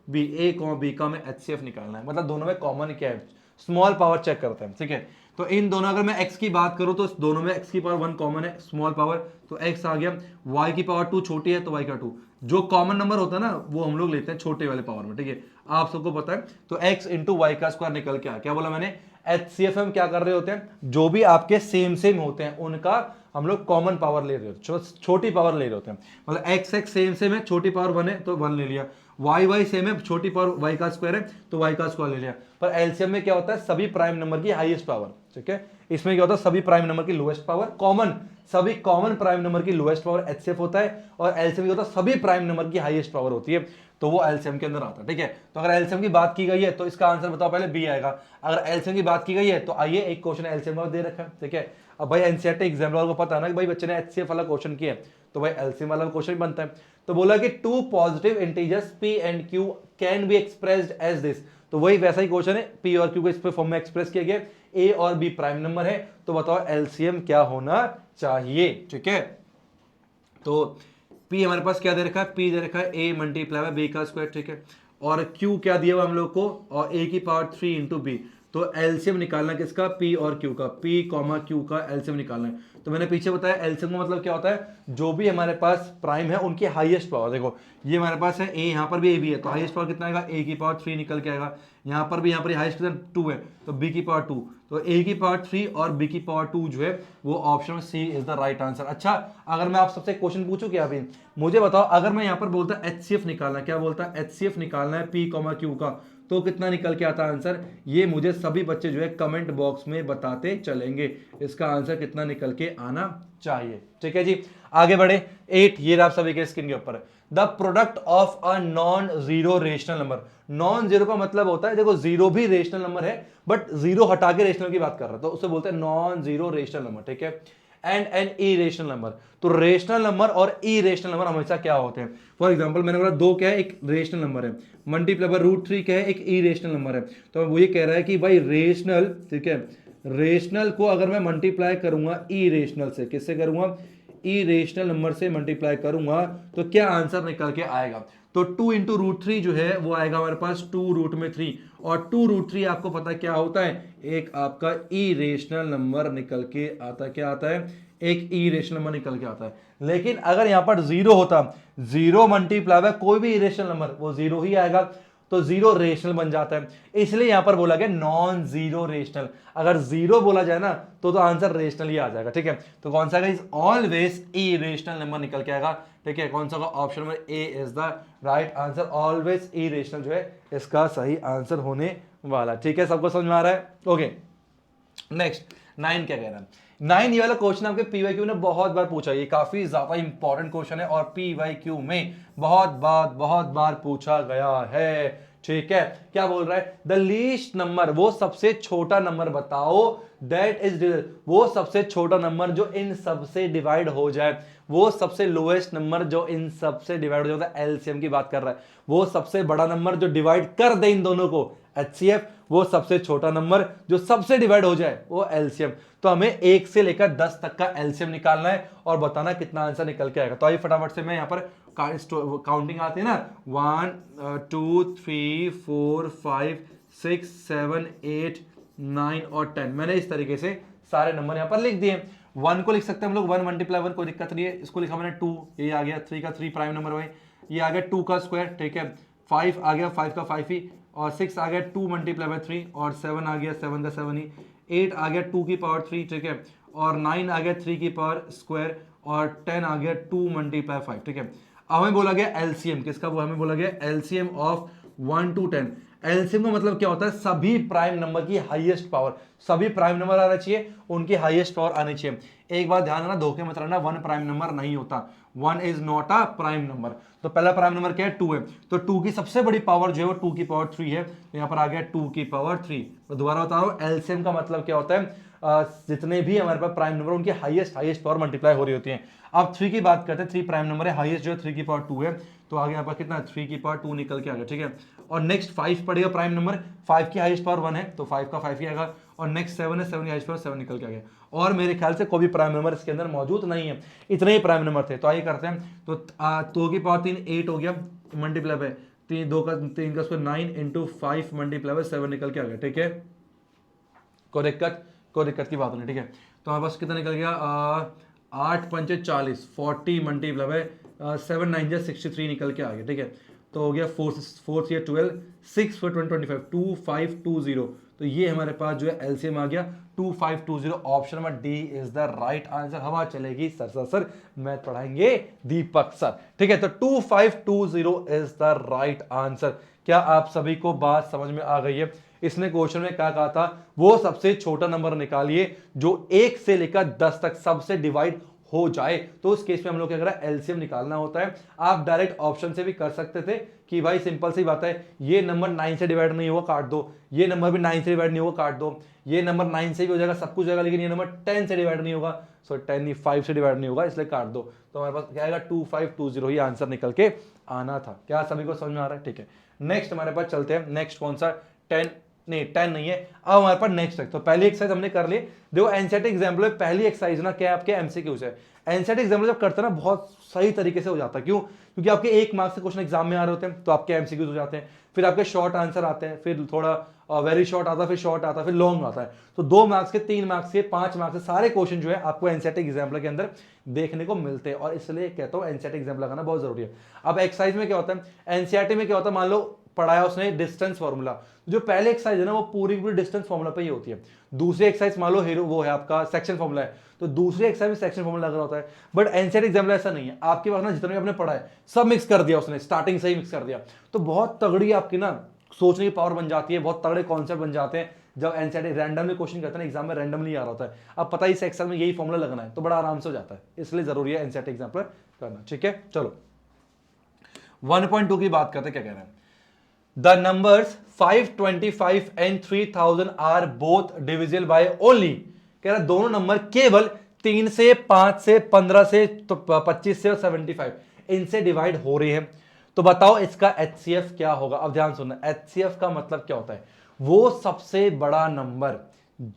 B का हमें HCF निकालना है। मतलब दोनों में कॉमन क्या है, स्मॉल पावर चेक करते हैं। ठीक है, तो इन दोनों, अगर मैं x की बात करूं तो दोनों में x की पावर 1 कॉमन है, स्मॉल पावर, तो x आ गया। y की पावर 2 छोटी है तो y का 2, जो कॉमन नंबर होता है ना वो हम लोग लेते हैं छोटे वाले पावर में। ठीक है, आप सबको पता है। तो x इंटू वाई का स्क्वायर निकल के आया। क्या बोला मैंने, HCF हम क्या कर रहे होते हैं, जो भी आपके सेम होते हैं उनका हम लोग कॉमन पावर ले रहे होते हैं, छोटी पावर ले रहे होते हैं। मतलब x सेम है, छोटी पावर 1 है तो 1 ले लिया, y सेम है, छोटी पावर y का स्क्वायर है तो y का स्क्वायर ले लिया। पर एलसीएम में क्या होता है, सभी प्राइम नंबर की हाईएस्ट पावर। ठीक है, इसमें क्या होता है, सभी प्राइम नंबर की लोएस्ट पावर, सभी कॉमन प्राइम नंबर की लोएस्ट पावर HCF होता है, और एलसीएम होता है सभी प्राइम नंबर की हाईएस्ट पावर होती है, तो वो एलसीएम के अंदर आता है। ठीक है, तो अगर एलसीएम की बात की गई है तो इसका आंसर बताओ, पहले बी आएगा। अगर एलसीएम की बात की गई है तो आइए एक क्वेश्चन एलसीएम का दे रखा है। ठीक है, अब भाई एनसीईआरटी एग्जाम वालों को पता है ना कि भाई बच्चे ने HCF वाला क्वेश्चन किया है, तो भाई एलसीएम वाला क्वेश्चन बनता है। तो बोला कि two positive integers P and Q can be expressed as this, तो वही वैसा ही क्वेश्चन है, P और Q को इस पे फॉर्म में एक्सप्रेस किया गया, A और B प्राइम नंबर है, तो बताओ एलसीएम क्या होना चाहिए। ठीक है, तो P हमारे पास क्या दे रखा है, P दे रखा है A मल्टीप्लाई बाय B का स्क्वायर। ठीक है, और Q क्या दिया हुआ हम लोग को, और A की पावर 3 इंटू B। तो एलसीएम निकालना किसका, P और Q का, P Q का एलसीएम निकालना है। तो मैंने पीछे बताया एलसीएम का मतलब क्या होता है, जो भी हमारे पास प्राइम है उनकी हाईएस्ट पावर। देखो ये हमारे पास है A, यहाँ पर भी A भी है, तो हाईएस्ट पावर कितना आएगा, A की पावर 3 निकल के आएगा। यहाँ पर हाईएस्ट कितना 2 है, तो B की पावर 2, तो A की पावर 3 और B की पावर 2 जो है वो option C is the right answer. अच्छा, अगर मैं आप सबसे क्वेश्चन पूछूं क्या अभी, मुझे बताओ अगर मैं यहाँ पर बोलता HCF निकालना, क्या बोलता HCF निकालना है P, Q का, तो कितना निकल के आता आंसर, ये मुझे सभी बच्चे जो है कमेंट बॉक्स में बताते चलेंगे इसका आंसर कितना निकल के आना चाहिए। ठीक है जी, आगे बढ़े। 8 ये आप सभी के स्क्रीन के ऊपर, the product of a non zero rational number. Non zero का मतलब होता है, देखो जीरो भी रेशनल नंबर है बट जीरो हटा के रेशनल की बात कर रहा है, तो उसे बोलते हैं नॉन जीरो रेशनल नंबर। ठीक है, एंड एन इरेशनल नंबर, तो रेशनल नंबर और इरेशनल नंबर हमेशा क्या होते हैं, फॉर एग्जांपल मैंने बोला 2 क्या है, एक रेशनल नंबर है, मल्टीप्लाई बाय √3 क्या है, एक इरेशनल नंबर है। तो वो ये कह रहा है कि भाई रेशनल, ठीक है, रेशनल को अगर मैं मल्टीप्लाई करूंगा इरेशनल से, किससे करूंगा, इरेशनल नंबर से मल्टीप्लाई करूंगा, तो क्या आंसर निकल के आएगा, तो 2 इंटू √3 जो है वो आएगा हमारे पास 2√3, और 2√3 आपको पता क्या होता है, एक आपका इरेशनल नंबर निकल के आता है। क्या आता है, एक इरेशनल नंबर निकल के आता है। लेकिन अगर यहां पर जीरो होता, जीरो मल्टीप्लाई बाय कोई भी इरेशनल नंबर, वो जीरो ही आएगा, तो जीरो रेशनल बन जाता है, इसलिए यहां पर बोला गया नॉन जीरो रेशनल। अगर जीरो बोला जाए ना तो आंसर रेशनल ही आ जाएगा। ठीक है, तो कौन सा इज ऑलवेज इरेशनल नंबर निकल के आएगा। ठीक है, कौन सा option number A is the right answer, always irrational जो है इसका सही आंसर होने वाला। ठीक है, सबको समझ में आ रहा है? ओके, नेक्स्ट 9 क्या कह रहा है, 9 ये वाला क्वेश्चन आपके पीवाईक्यू ने बहुत बार पूछा, ये काफी ज्यादा इंपॉर्टेंट क्वेश्चन है और पीवाईक्यू में बहुत बार पूछा गया है। ठीक है, क्या बोल रहा है, द लीस्ट नंबर, वो सबसे छोटा नंबर बताओ, दैट इज, वो सबसे छोटा नंबर जो इन सबसे डिवाइड हो जाए, वो सबसे लोएस्ट नंबर जो इन सबसे डिवाइड हो जाता है, एलसीएम की बात कर रहा है, वो सबसे बड़ा नंबर जो डिवाइड कर दे इन दोनों को, एचसीएफ, वो सबसे छोटा नंबर जो सबसे डिवाइड हो जाए, वो एलसीएम। तो हमें 1 से लेकर 10 तक का एलसीएम निकालना है और बताना कितना आंसर निकल के आएगा। तो आइए फटाफट से मैं यहाँ पर काउंटिंग आती है ना, 1 2 3 4 5 6 7 8 9 और 10, मैंने इस तरीके से सारे नंबर यहाँ पर लिख दिए। 1 को लिख सकते हैं हम लोग 1 मल्टीप्लाई 1, कोई दिक्कत नहीं है, इसको लिखा मैंने 2, ये आ गया 3 का 3 प्राइम नंबर भाई, ये आ गया 2 का स्क्वायर, ठीक है, 5 आ गया 5 का 5 ही, और 6 आ गया 2 मल्टीप्लाई बाय 3, और 7 आ गया 7 का 7 ही, 8 आ गया 2 की पावर 3, ठीक है, और 9 आ गया 3 की पावर स्क्वायर, और 10 आ गया 2 मल्टीप्लाई 5, ठीक है। अब हमें बोला गया एलसीएम किसका, वो हमें बोला गया एलसीएम ऑफ 1 to 10। एलसीएम का मतलब क्या होता है, सभी प्राइम नंबर की हाईएस्ट पावर, सभी प्राइम नंबर आना चाहिए, उनकी हाईएस्ट पावर आनी चाहिए। एक बात ध्यान रखना, धोखे मत रहना, 1 प्राइम नंबर नहीं होता, 1 is not a prime number. तो पहला प्राइम नंबर क्या है, 2 है, तो 2 की सबसे बड़ी पावर जो है वो 2 की पावर 3 है, तो यहां पर आ गया 2 की पावर 3। तो दोबारा बता रहा हूं, एलसीएम का मतलब क्या होता है, जितने भी हमारे पास प्राइम नंबर उनकी हाईएस्ट पावर मल्टीप्लाई हो रही होती है। अब 3 की बात करते हैं, 3 प्राइम नंबर है, हाईएस्ट जो है 3 की पावर 2 है, तो आगे यहाँ पर कितना 3 की पावर 2 निकल के आ गया, ठीक है। और नेक्स्ट 5 पड़ेगा प्राइम नंबर, 5 की हाईएस्ट पावर 1 है, तो 5 का 5 ही आएगा, और नेक्स्ट 7 है, 7 की हाईएस्ट पावर 7 निकल के आ गया, और मेरे ख्याल से कोई भी प्राइम नंबर इसके अंदर मौजूद नहीं है, इतने ही प्राइम नंबर थे। तो आइए करते हैं, तो 2 की पावर 3 8 हो गया, मल्टीप्लाई बाय 3 का स्क्वायर 9 इंटू 5 मल्टीप्लाई बाय 7 निकल के आ गया, ठीक है। कोई दिक्कत की बात नहीं, ठीक है। तो हमारे पास कितना निकल गया, 8 पंचे 40, 40 मल्टीप्लाई बाय 7 9 जा 63 निकल के आ गया, ठीक है। तो हो गया 4 4 12 6 4 25 2520। तो ये हमारे पास जो है एलसीएम आ गया 2520। Option number D is the right answer. हवा चलेगी सर मैथ पढ़ाएंगे दीपक सर, ठीक है। तो 2520 इज द राइट आंसर। क्या आप सभी को बात समझ में आ गई है? इसने क्वेश्चन में क्या कहा था, वो सबसे छोटा नंबर निकालिए जो 1 से लेकर 10 तक सबसे डिवाइड हो जाए। तो उस केस में हम लोग क्या करें, एलसीएम निकालना होता है। आप डायरेक्ट ऑप्शन से भी कर सकते थे कि भाई सिंपल सी बात है, ये नंबर 9 से डिवाइड नहीं होगा काट दो, ये नंबर भी 9 से डिवाइड नहीं होगा काट दो, ये नंबर 9 से भी हो जाएगा सब कुछ हो जाएगा, लेकिन ये नंबर 10 से डिवाइड नहीं होगा, सो 10 नहीं 5 से डिवाइड नहीं होगा, इसलिए काट दो। तो हमारे पास क्या आएगा 2520 ही आंसर निकल के आना था। क्या सभी को समझ में आ रहा है? ठीक है। नेक्स्ट हमारे पास चलते हैं, नेक्स्ट कौन सा, 10 नहीं है। अब हमारे पास नेक्स्ट है, तो पहली एक्सरसाइज हमने कर ली। देखो एनसीईआरटी एग्जाम्पल में पहली एक्सरसाइज ना क्या है, आपके एमसीक्यूज है। एनसीईआरटी एग्जाम्पल जब करते हैं ना बहुत सही तरीके से हो जाता है। क्यों? क्योंकि आपके 1 मार्क्स के क्वेश्चन एग्जाम में आ रहे होते हैं, तो आपके एमसीक्यूज हो जाते हैं, फिर आपके शॉर्ट आंसर आते हैं, फिर थोड़ा वेरी शॉर्ट आता है, फिर शॉर्ट आता है, फिर लॉन्ग आता है। तो 2 मार्क्स के, 3 मार्क्स के, 5 मार्क्स के सारे क्वेश्चन जो है आपको एनसीईआरटी एग्जाम्पल के अंदर देखने को मिलते हैं, और इसलिए कहता हूं एनसीईआरटी एग्जाम लगाना बहुत जरूरी है। अब एक्सरसाइज में क्या होता है, एनसीईआरटी में क्या होता है, मान लो पढ़ाया उसने डिस्टेंस फार्मूला, जो पहले एक्सरसाइज है ना वो पूरी पूरी डिस्टेंस फार्मूला पे ही होती है। दूसरी एक्सरसाइज मान लो हीरो वो है आपका सेक्शन फार्मूला है, तो दूसरी एक्सरसाइज में सेक्शन फार्मूला लगा होता है। बट एनसीईआरटी एग्जाम में ऐसा नहीं है, आपके पास ना जितने भी आपने पढ़ा है सब मिक्स कर दिया उसने, स्टार्टिंग से ही मिक्स कर दिया, तो बहुत तगड़ी आपकी ना सोचने की पावर बन जाती है, बहुत तगड़े कॉन्सेप्ट बन जाते हैं। जब एनसीईआरटी रैंडमली क्वेश्चन करते हैं एग्जाम में, रैंडमली आ रहा होता है, अब पता ही इस एक्सेल में यही फॉर्मूला लगना है, तो बड़ा आराम से हो जाता है, इसलिए जरूरी है एनसीईआरटी एग्जाम पर करना। ठीक है, चलो 1.2 की बात करते हैं, क्या कह रहे हैं। The numbers 525 and 3000 are both divisible by only, कह रहा दोनों नंबर केवल 3 से 5 से 15 से 25 से और 75 इनसे डिवाइड हो रही है। तो बताओ इसका HCF क्या होगा। अब ध्यान सुनना, HCF का मतलब क्या होता है, वो सबसे बड़ा नंबर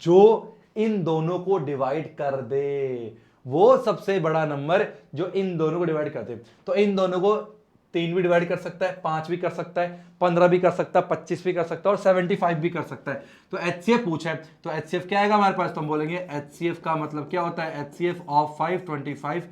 जो इन दोनों को डिवाइड कर दे, वो सबसे बड़ा नंबर जो इन दोनों को डिवाइड कर दे। तो इन दोनों को 3 भी डिवाइड कर सकता है, 5 भी कर सकता है, 15 भी कर सकता है, 25 भी कर सकता है, और 75 भी कर सकता है। तो HCF पूछा है, तो HCF क्या आएगा हमारे पास, तो हम बोलेंगे HCF का मतलब क्या होता है, HCF ऑफ 525,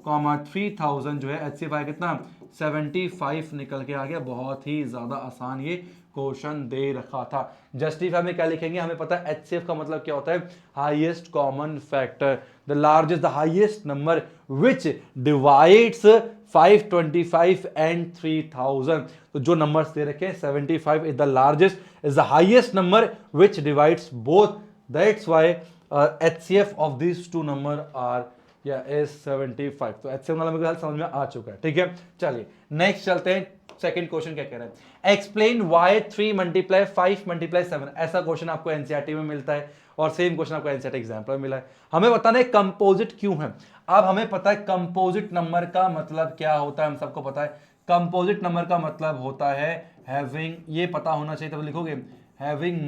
3000 जो है HCF आया कितना 75 निकल के आ गया। बहुत ही ज्यादा आसान ये क्वेश्चन दे रखा था। जस्टिफाई में क्या लिखेंगे, हमें पता है HCF का मतलब क्या होता है, highest common factor, the largest the highest number which divides 525 and 3000। तो जो नंबर्स दे रखे हैं 75 is the largest, is the highest number which divides both, that's why HCF of this two number are is 75। तो HCF वाला मेरे ख्याल समझ में आ चुका है। ठीक है, चलिए नेक्स्ट चलते हैं। सेकंड क्वेश्चन क्या कह रहा है, एक्सप्लेन वाई 3 मल्टीप्लाई 5 मल्टीप्लाई 7, ऐसा क्वेश्चन आपको एनसीईआरटी में मिलता है और सेम क्वेश्चन आपको एनसीईआरटी एग्जाम में मिला है। हमें बताना है कंपोजिट क्यों है। अब हमें पता है कंपोजिट नंबर का मतलब क्या होता है, हम सबको पता है कंपोजिट नंबर का मतलब होता है हैविंग, ये पता होना चाहिए, तब लिखोगे हैविंग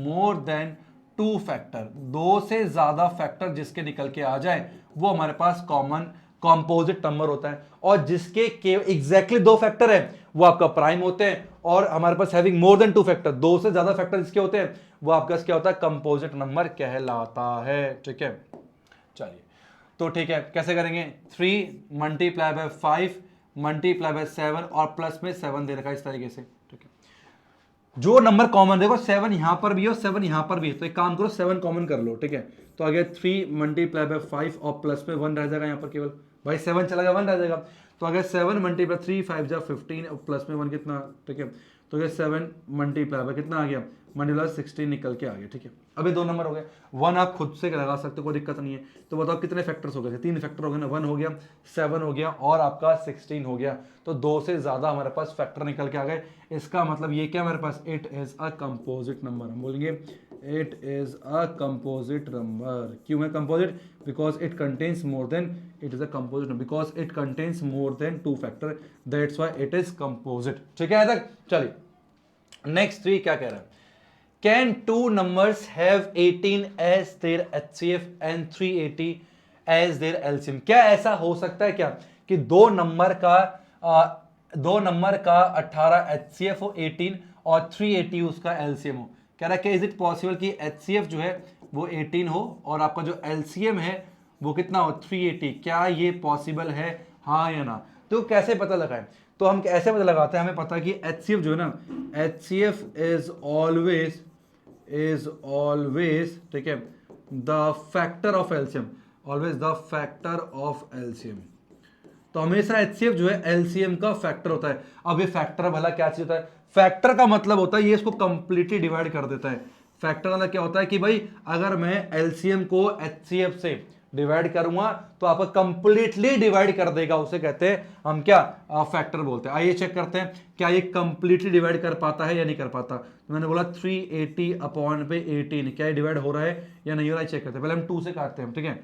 मोर देन 2 फैक्टर, 2 से ज्यादा फैक्टर जिसके निकल के आ जाए वो हमारे पास कॉमन कंपोजिट नंबर होता है। और जिसके एग्जैक्टली 2 फैक्टर है वो आपका प्राइम होते हैं। और हमारे पास हैविंग मोर देन 2 फैक्टर, 2 से ज्यादा फैक्टर जिसके होते हैं वो आपका क्या होता है, कंपोजिट नंबर कहलाता है। ठीक है, चलिए तो ठीक है, कैसे करेंगे, 3 मल्टीप्लाई बाय 5 मल्टीप्लाई बाय 7 और प्लस में 7 दे रखा है इस तरीके से। ठीक है, जो नंबर कॉमन, देखो 7 यहां पर भी है और 7 यहां पर भी है, तो एक काम करो 7 कॉमन कर लो। ठीक है, तो आगे 3 मल्टीप्लाई बाय 5 और प्लस में 1 रह जाएगा, यहां पर केवल भाई 7 चला गया 1 रह जाएगा। तो अगर 7 मल्टीप्लाई 3 5 जा 15 और प्लस में 1 कितना। ठीक है, तो ये 7 मल्टीप्लाई बाय कितना आ गया, मल्टीप्लाई 16 निकल के आ गया। ठीक है, अभी 2 नंबर हो गए, 1 आप खुद से लगा सकते हो, कोई दिक्कत नहीं है। तो बताओ कितने फैक्टर्स हो गए, 3 फैक्टर हो गए ना, 1 हो गया, 7 हो गया और आपका 16 हो गया। तो 2 से ज्यादा हमारे पास फैक्टर निकल के आ गए। इसका मतलब ये क्या हमारे पास, it is a composite number. हम बोलेंगे it is a composite number. क्यों है composite, because it contains more than, it is a composite number because it contains more than 2 factor, that's why it is composite. ठीक है तक, चलिए नेक्स्ट 3 क्या कह रहा है, can 2 numbers have 18 as their HCF and 380 as their LCM। क्या ऐसा हो सकता है क्या कि दो नंबर का 18 HCF हो 18 और 380 उसका LCM हो। कह रहा है कि इज इट पॉसिबल कि HCF जो है वो 18 हो और आपका जो LCM है वो कितना हो 380, क्या ये पॉसिबल है, हाँ या ना। तो कैसे पता लगाए, तो हम ऐसे पता लगाते हैं, हमें पता है कि HCF जो है ना, HCF इज ऑलवेज ठीक है the factor of LCM, always the factor of LCM. तो हमेशा HCF जो है LCM का फैक्टर होता है। अब ये फैक्टर भला क्या चीज होता है, फैक्टर का मतलब होता है ये इसको कंप्लीटली डिवाइड कर देता है। फैक्टर मतलब क्या होता है कि भाई अगर मैं LCM को HCF से डिवाइड करूंगा तो आपको कंप्लीटली डिवाइड कर देगा, उसे कहते हैं हम क्या, फैक्टर बोलते हैं। आइए चेक करते हैं क्या ये कंप्लीटली डिवाइड कर पाता है या नहीं कर पाता। तो मैंने बोला 380 अपॉन पे 18, क्या ये डिवाइड हो रहा है या नहीं हो रहा है, चेक करते हैं। पहले हम 2 से काटते हैं, ठीक है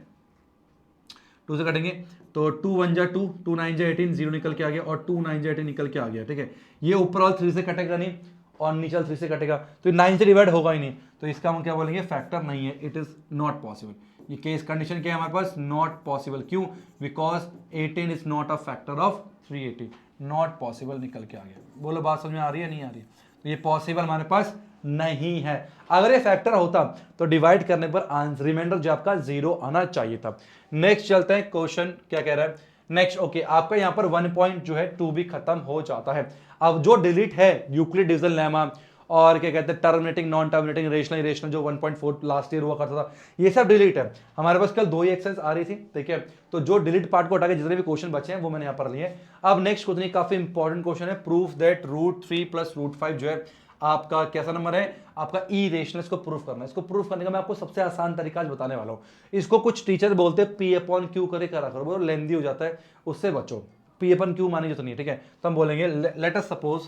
2 से काटेंगे तो 2 1 जा 2, 2 9 जा 18, 0 निकल के आ गया और 2 9 जा 18 निकल के आ गया। ठीक है, ये ऊपर वाला 3 से कटेगा नहीं और नीचे वाला 3 से कटेगा, तो 9 से डिवाइड होगा ही नहीं, तो इसका हम क्या बोलेंगे, फैक्टर नहीं है, इट इज नॉट पॉसिबल। ये केस कंडीशन क्या है हमारे पास, नॉट पॉसिबल। क्यों, because 18 is not a factor of 380, not possible निकल के आ गया। बोलो बात समझ में आ रही है नहीं आ रही, तो ये पॉसिबल हमारे पास नहीं है। अगर ये फैक्टर होता तो डिवाइड करने पर आंसर रिमाइंडर जो आपका 0 आना चाहिए था। नेक्स्ट चलते हैं, क्वेश्चन क्या कह रहा है नेक्स्ट। ओके, आपका यहां पर 1 पॉइंट जो है 2 भी खत्म हो जाता है। अब जो डिलीट है यूक्लिड डिविजन लेमा और क्या कहते हैं terminating non terminating rational irrational जो 1.4 लास्ट ईयर हुआ करता था, ये सब डिलीट है। हमारे पास कल 2 ही एक्सरसाइज आ रही थी, ठीक है, तो जो डिलीट पार्ट को हटा के जितने भी क्वेश्चन बचे हैं वो मैंने यहां पर लिए। अब नेक्स्ट क्वेश्चन काफी इंपॉर्टेंट क्वेश्चन है, प्रूफ दैट √3 + √5 जो है आपका कैसा नंबर है, आपका इरेशनल। इसको प्रूफ करना है, इसको प्रूफ करने का मैं आपको सबसे आसान तरीका आज बताने वाला हूं। इसको कुछ टीचर बोलते हैं P/Q करे करा करो, वो लेंदी हो जाता है, उससे बचो। P/Q मानी जो तो नहीं, ठीक है, तो हम बोलेंगे लेट अस सपोज,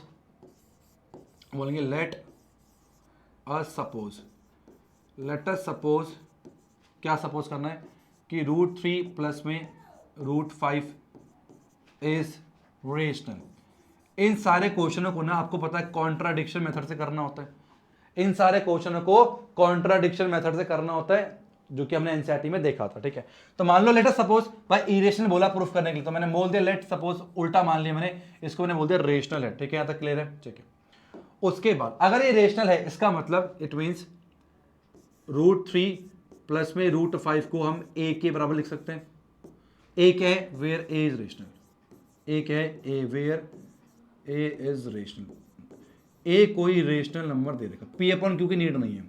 बोलेंगे लेट अस सपोज क्या सपोज करना है कि √3 प्लस में √5 इज रेशनल। इन सारे क्वेश्चनों को ना आपको पता है कॉन्ट्राडिक्शन मेथड से करना होता है, इन सारे क्वेश्चनों को कॉन्ट्राडिक्शन मेथड से करना होता है, जो कि हमने एनसीईआरटी में देखा था। ठीक है, तो मान लो लेट अस सपोज भाई इरेशनल बोला प्रूफ करने के लिए, तो मैंने बोल दिया लेट सपोज, उल्टा मान लिया मैंने, इसको मैंने बोल दिया रेशनल है। ठीक है, यहां तक क्लियर है, ठीक है। उसके बाद अगर ये रेशनल है, इसका मतलब इट मींस √3 प्लस में √5 को हम ए के बराबर लिख सकते हैं। ए क्या है, where A is rational, A क्या है, ए वेयर ए इज रेशनल, ए कोई रेशनल नंबर दे देगा। P/Q की नीड नहीं है,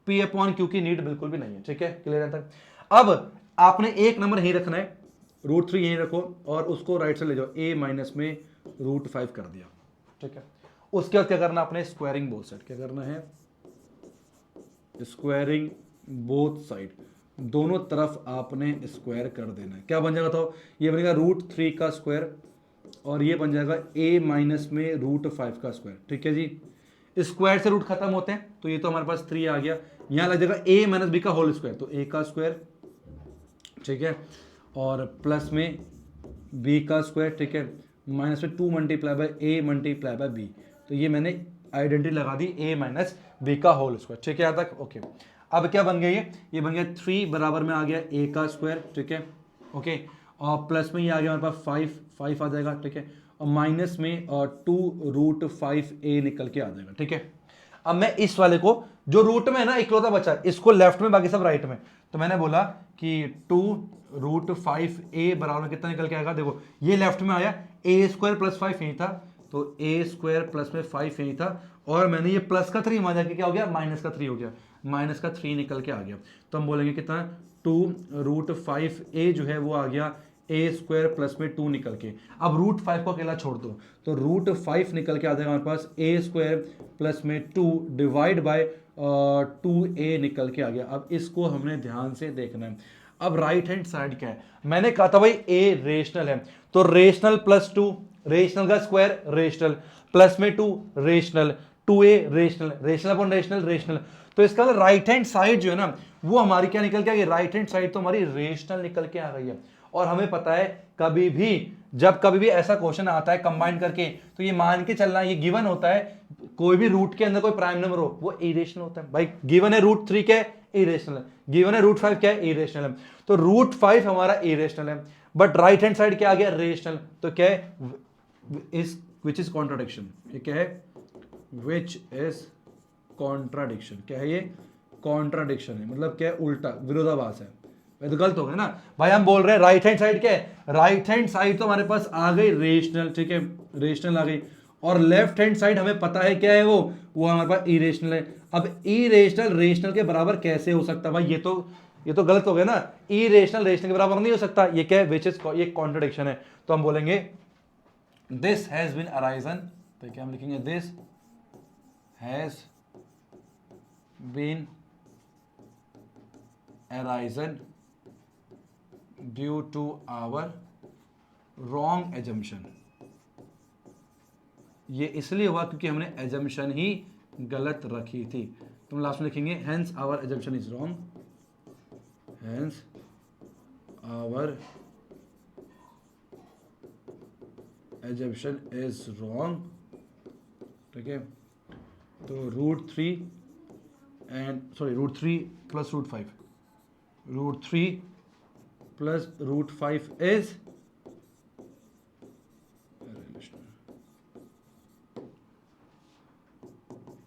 P/Q की नीड बिल्कुल भी नहीं है। ठीक है, क्लियर है तक। अब आपने एक नंबर यहीं रखना है, √3 यहीं रखो और उसको राइट से ले जाओ, a माइनस में √5 कर दिया। ठीक है, उसके बाद क्या करना आपने, स्क्वायरिंग बोथ साइड। क्या करना है, स्क्वायरिंग बोथ साइड, दोनों तरफ आपने स्क्वायर कर देना है। क्या बन जाएगा, तो ये बनेगा √3 का स्क्वायर और ये बन जाएगा a माइनस में रूट 5 का स्क्वायर। ठीक है जी, स्क्वायर से रूट खत्म होते हैं, तो ये तो हमारे पास 3 आ गया। यहाँ लग जाएगा a माइनस बी का होल स्क्वायर, तो a का स्क्वायर, ठीक है, और प्लस में b का स्क्वायर, ठीक है, माइनस में 2 multiply bye a multiply by b। तो ये मैंने आइडेंटिटी लगा दी a माइनस बी का होल स्क्वायर। ठीक है यहाँ तक, ओके। अब क्या बन गया ये बन गया 3 बराबर में आ गया a का स्क्वायर, ठीक है, ओके, और प्लस में ये आ गया हमारे पास 5 आ जाएगा, ठीक है, और माइनस में 2 रूट 5a निकल के आ जाएगा। ठीक है, अब मैं इस वाले को जो रूट में है ना इकलौता बचा, इसको लेफ्ट में, बाकी सब राइट में, तो मैंने बोला कि 2 रूट 5a बराबर में कितना निकल के आएगा। देखो ये लेफ्ट में आया, a स्क्वायर प्लस 5 यही था, तो a स्क्वायर प्लस में 5 यही था, और मैंने ये प्लस का 3 वहां जाके क्या हो गया, माइनस का 3 हो गया, माइनस का 3 निकल के आ गया। तो हम बोलेंगे कितना, 2 रूट 5a जो है वो आ गया a स्क्वायर प्लस में 2 निकल के। अब रूट 5 को अकेला छोड़ दो, तो रूट 5 निकल के आ जाएगा हमारे पास a स्क्वायर प्लस में 2 डिवाइड बाय 2a निकल के आ गया। अब इसको हमने ध्यान से देखना है। अब राइट हैंड साइड क्या है, मैंने कहा था भाई a रेशनल है, तो रेशनल प्लस 2, रेशनल का स्क्वायर रेशनल, प्लस में 2 rational, 2a rational, rational upon rational rational. तो इसका मतलब राइट हैंड साइड जो है ना वो हमारी क्या निकल के आ गई, राइट हैंड साइड तो हमारी रेशनल निकल के आ गई है। और हमें पता है कभी भी जब कभी भी ऐसा क्वेश्चन आता है कंबाइन करके, तो ये मान के चलना, ये गिवन होता है कोई भी रूट के अंदर कोई प्राइम नंबर हो वो इरेशनल होता है। भाई गिवन है रूट 3 क्या है, इरेशनल है, गिवन है रूट 5 क्या है, इरेशनल है, तो रूट 5 हमारा इरेशनल है, बट राइट हैंड साइड क्या आ गया, रेशनल। तो क्या है, इस विच इज कॉन्ट्राडिक्शन, ये क्या है, विच इज कॉन्ट्राडिक्शन, क्या है ये, कॉन्ट्राडिक्शन है, मतलब क्या है, उल्टा, विरोधाभास है। तो गलत हो गया ना भाई, हम बोल रहे हैं राइट हैंड साइड क्या है, राइट हैंड साइड तो हमारे पास आ गई रेशनल, ठीक है, रेशनल आ गई, और लेफ्ट हैंड साइड हमें पता है क्या है वो हमारे पास इरेशनल है। अब इरेशनल रेशनल के बराबर कैसे हो सकता है भाई, ये तो गलत हो गया ना, इरेशनल रेशनल के बराबर नहीं हो सकता, ये क्या है, विच इज, ये कॉन्ट्रडिक्शन है। तो हम बोलेंगे दिस हैज बीन अराइजन, तो क्या हम लिखेंगे, this has been arisen due to our wrong assumption. ये इसलिए हुआ क्योंकि हमने एजम्पशन ही गलत रखी थी। तो हम लास्ट में लिखेंगे hence our assumption is wrong, hence our assumption is wrong, ठीक है। तो root 3 plus root 5, root 3 plus root 5 is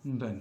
done.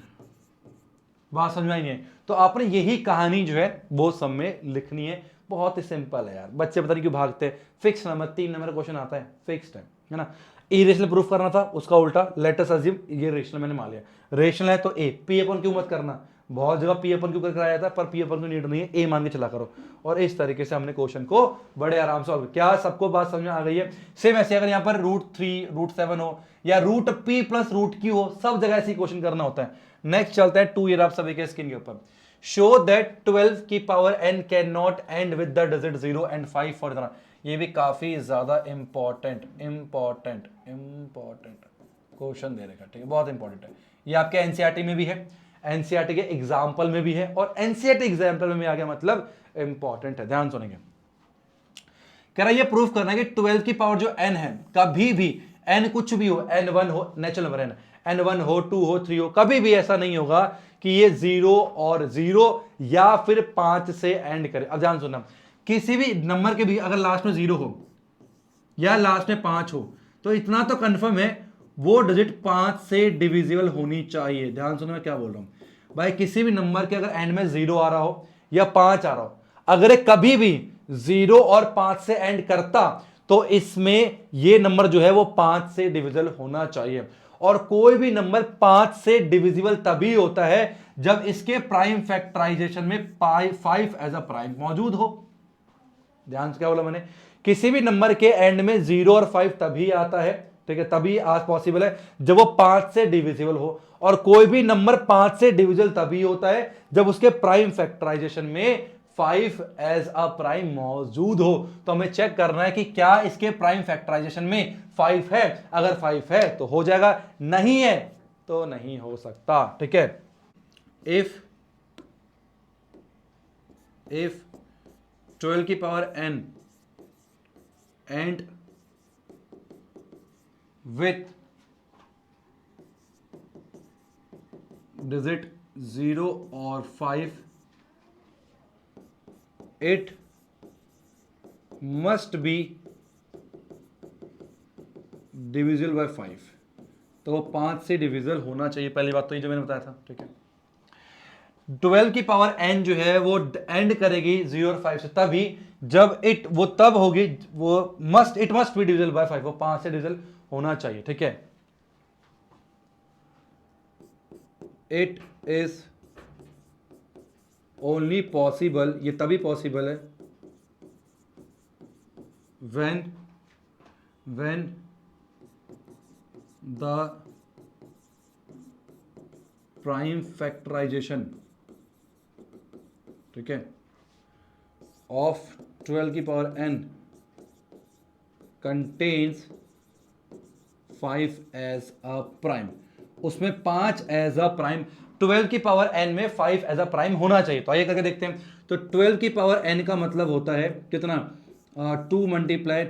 बात समझ में आई नहीं है, तो आपने यही कहानी जो है वो सब में लिखनी है। बहुत ही सिंपल है यार, बच्चे पता नहीं क्यों भागते हैं। फिक्स नंबर 3 नंबर क्वेश्चन आता है, फिक्स्ड है ना। इरेशनल प्रूफ करना था, उसका उल्टा, लेट अस अज्यूम ये रेशनल मैंने मान लिया, रेशनल है तो ए, पी अपन क्यों मत करना, बहुत जगह पी अपन क्यों कर कराया जाता है, पर पी अपन को नीड नहीं है, ए मान के चला करो। और इस तरीके से हमने क्वेश्चन को बड़े आराम से, क्या सबको बात समझ में आ गई है। सेम ऐसे अगर यहाँ पर रूट 3 रूट 7 हो या root P plus root Q हो, सब जगह ऐसे क्वेश्चन करना होता है। नेक्स्ट चलते हैं 2 ईयर आप सभी के स्क्रीन के ऊपर। शो दैट 12 की power n can not end with the digit 0 and 5 for इतना। ये भी काफी ज्यादा इंपॉर्टेंट क्वेश्चन दे रखा, ठीक है, बहुत इंपॉर्टेंट है। ये आपके एनसीईआरटी में भी है, एनसीईआरटी के एग्जाम्पल में भी है, और एनसीईआरटी एग्जाम्पल में आ गया, मतलब इंपॉर्टेंट है, ध्यान सुनेंगे। कह रहा है ये प्रूफ करना है कि 12 की पावर जो n है, कभी भी n कुछ भी हो, n1 हो, नेचुरल नंबर n1 हो, 2 हो, 3 हो, कभी भी ऐसा नहीं होगा कि ये 0 और 0 या फिर 5 से एंड करे। अब ध्यान सुनना, किसी भी नंबर के भी अगर लास्ट में 0 हो या लास्ट में 5 हो, तो इतना तो कंफर्म है वो डिजिट 5 से डिविजिबल होनी चाहिए। ध्यान सुनो मैं क्या बोल रहा हूं भाई, किसी भी नंबर के अगर एंड में 0 आ रहा हो या 5 आ रहा हो, अगर कभी भी 0 और 5 से एंड करता तो इसमें ये नंबर जो है वो 5 से डिविजिबल होना चाहिए। और कोई भी नंबर 5 से डिविजिबल तभी होता है जब इसके प्राइम फैक्टराइजेशन में 5 एज अ प्राइम मौजूद हो। ध्यान से क्या बोला मैंने, किसी भी नंबर के एंड में 0 और 5 तभी आता है, ठीक है, तभी आज पॉसिबल है जब वो 5 से डिविजिबल हो। और कोई भी नंबर 5 से डिविजिबल तभी होता है जब उसके प्राइम फैक्टराइजेशन में 5 एज अ प्राइम मौजूद हो, तो हमें चेक करना है कि क्या इसके प्राइम फैक्टराइजेशन में 5 है। अगर 5 है तो हो जाएगा, नहीं है तो नहीं हो सकता। ठीक है, इफ 12 की power n and with digit 0 और 5, it must be divisible by 5। तो वो 5 से डिविजिबल होना चाहिए, पहली बात तो ये जो मैंने बताया था। ठीक है, 12 की पावर n जो है वो एंड करेगी 0 और 5 से, तभी जब वो तब होगी, it must be divisible by 5, वो 5 से डिविजिबल होना चाहिए। ठीक है, इट इज ओनली पॉसिबल, ये तभी पॉसिबल है when the prime factorization, ठीक है, of 12 की power n contains 5 as a prime, उसमें 5 एज अ प्राइम, 12 की पावर n में 5 एज अ प्राइम होना चाहिए। तो आइए करके देखते हैं। तो 12 की पावर n का मतलब होता है कितना, 2 मल्टीप्लाई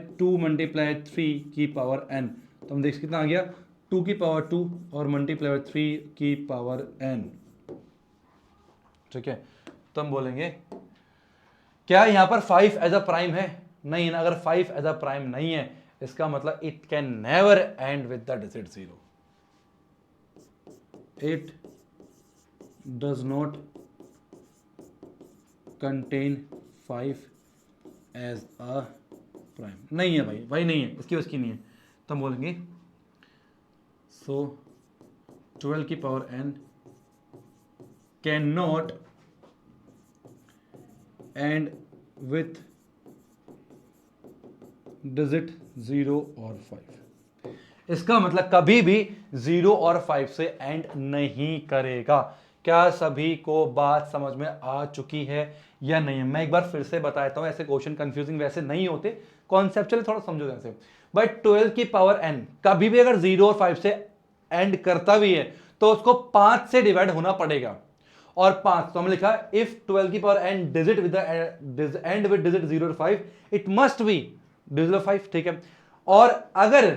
3 की पावर n, तो हम देख कितना आ गया, 2 की पावर 2 और मल्टीप्लाई 3 की पावर n। ठीक है, तो हम बोलेंगे क्या यहां पर 5 एज अ प्राइम है, नहीं ना। अगर 5 एज अ प्राइम नहीं है, इसका मतलब it can never end with the digit 0, it does not contain 5 as a prime, नहीं है भाई नहीं है, इसकी उसकी नहीं है। तो हम बोलेंगे सो 12 की power n can not and with digit 0 और 5, इसका मतलब कभी भी 0 और 5 से एंड नहीं करेगा। क्या सभी को बात समझ में आ चुकी है या नहीं? मैं एक बार फिर से बताता हूं, ऐसे क्वेश्चन कंफ्यूजिंग वैसे नहीं होते, कॉन्सेप्चुअली थोड़ा समझो जैसे। बट 12 की पावर n कभी भी अगर 0 और 5 से एंड करता भी है तो उसको 5 से डिवाइड होना पड़ेगा, और 5 तो हमने लिखा इफ 12 की power n digit with and with digit 0 और 5, इट मस्ट बी डिविजिबल 5। ठीक है, और अगर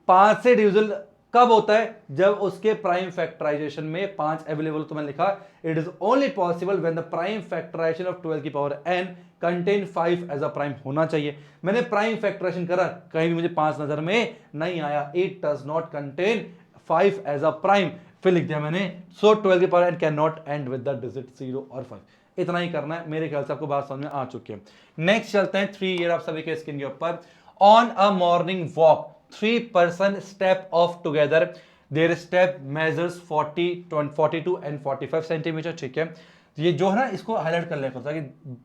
5 से डिविजिबल कब होता है, जब उसके प्राइम फैक्टराइजेशन में 5 अवेलेबल, तो मैंने लिखा it is only possible when the prime factorization of 12 की power n contain 5 as a prime होना चाहिए। मैंने प्राइम फैक्टराइजेशन करा, कहीं भी मुझे 5 नजर में नहीं आया, it does not contain 5 as a prime, फिर लिख दिया मैंने सो 12 की power n can not end with the digit 0 और 5। इतना ही करना है, मेरे ख्याल से आपको बात समझ में आ चुकी है। नेक्स्ट चलते हैं 3 ईयर आप सभी के स्क्रीन के ऊपर। On a morning walk 3 person step off together, their step measures 42 and 45 centimetre. ठीक है, ये जो है ना, इसको हाईलाइट कर लेकर ताकि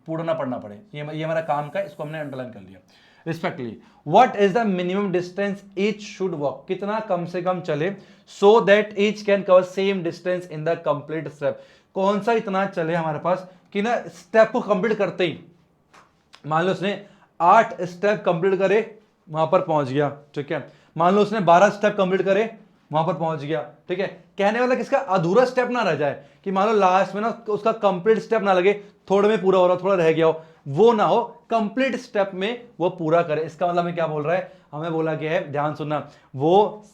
पूरा ना पढ़ना पड़े, ये हमारा काम का, इसको हमने अंडरलाइन कर लिया respectively. What is the minimum distance each should walk, कितना कम से कम चले, so that each can cover same distance in the complete step, कौन सा इतना चले हमारे पास कि ना स्टेप को कंप्लीट करते ही, मान लो उसने 8 स्टेप कंप्लीट करे, वहां पर पहुंच गया। ठीक है, मान लो उसने 12 स्टेप कंप्लीट करे, वहां पर पहुंच गया। ठीक है, कहने वाला किसका अधूरा स्टेप ना रह जाए, कि मान लो लास्ट में ना उसका कंप्लीट स्टेप ना लगे, थोड़े में पूरा हो रहा, थोड़ा रह गया हो, वो ना हो, कंप्लीट स्टेप में वो पूरा करे। इसका मतलब हमें क्या बोल रहा है, हमें बोला गया है, ध्यान सुनना, वो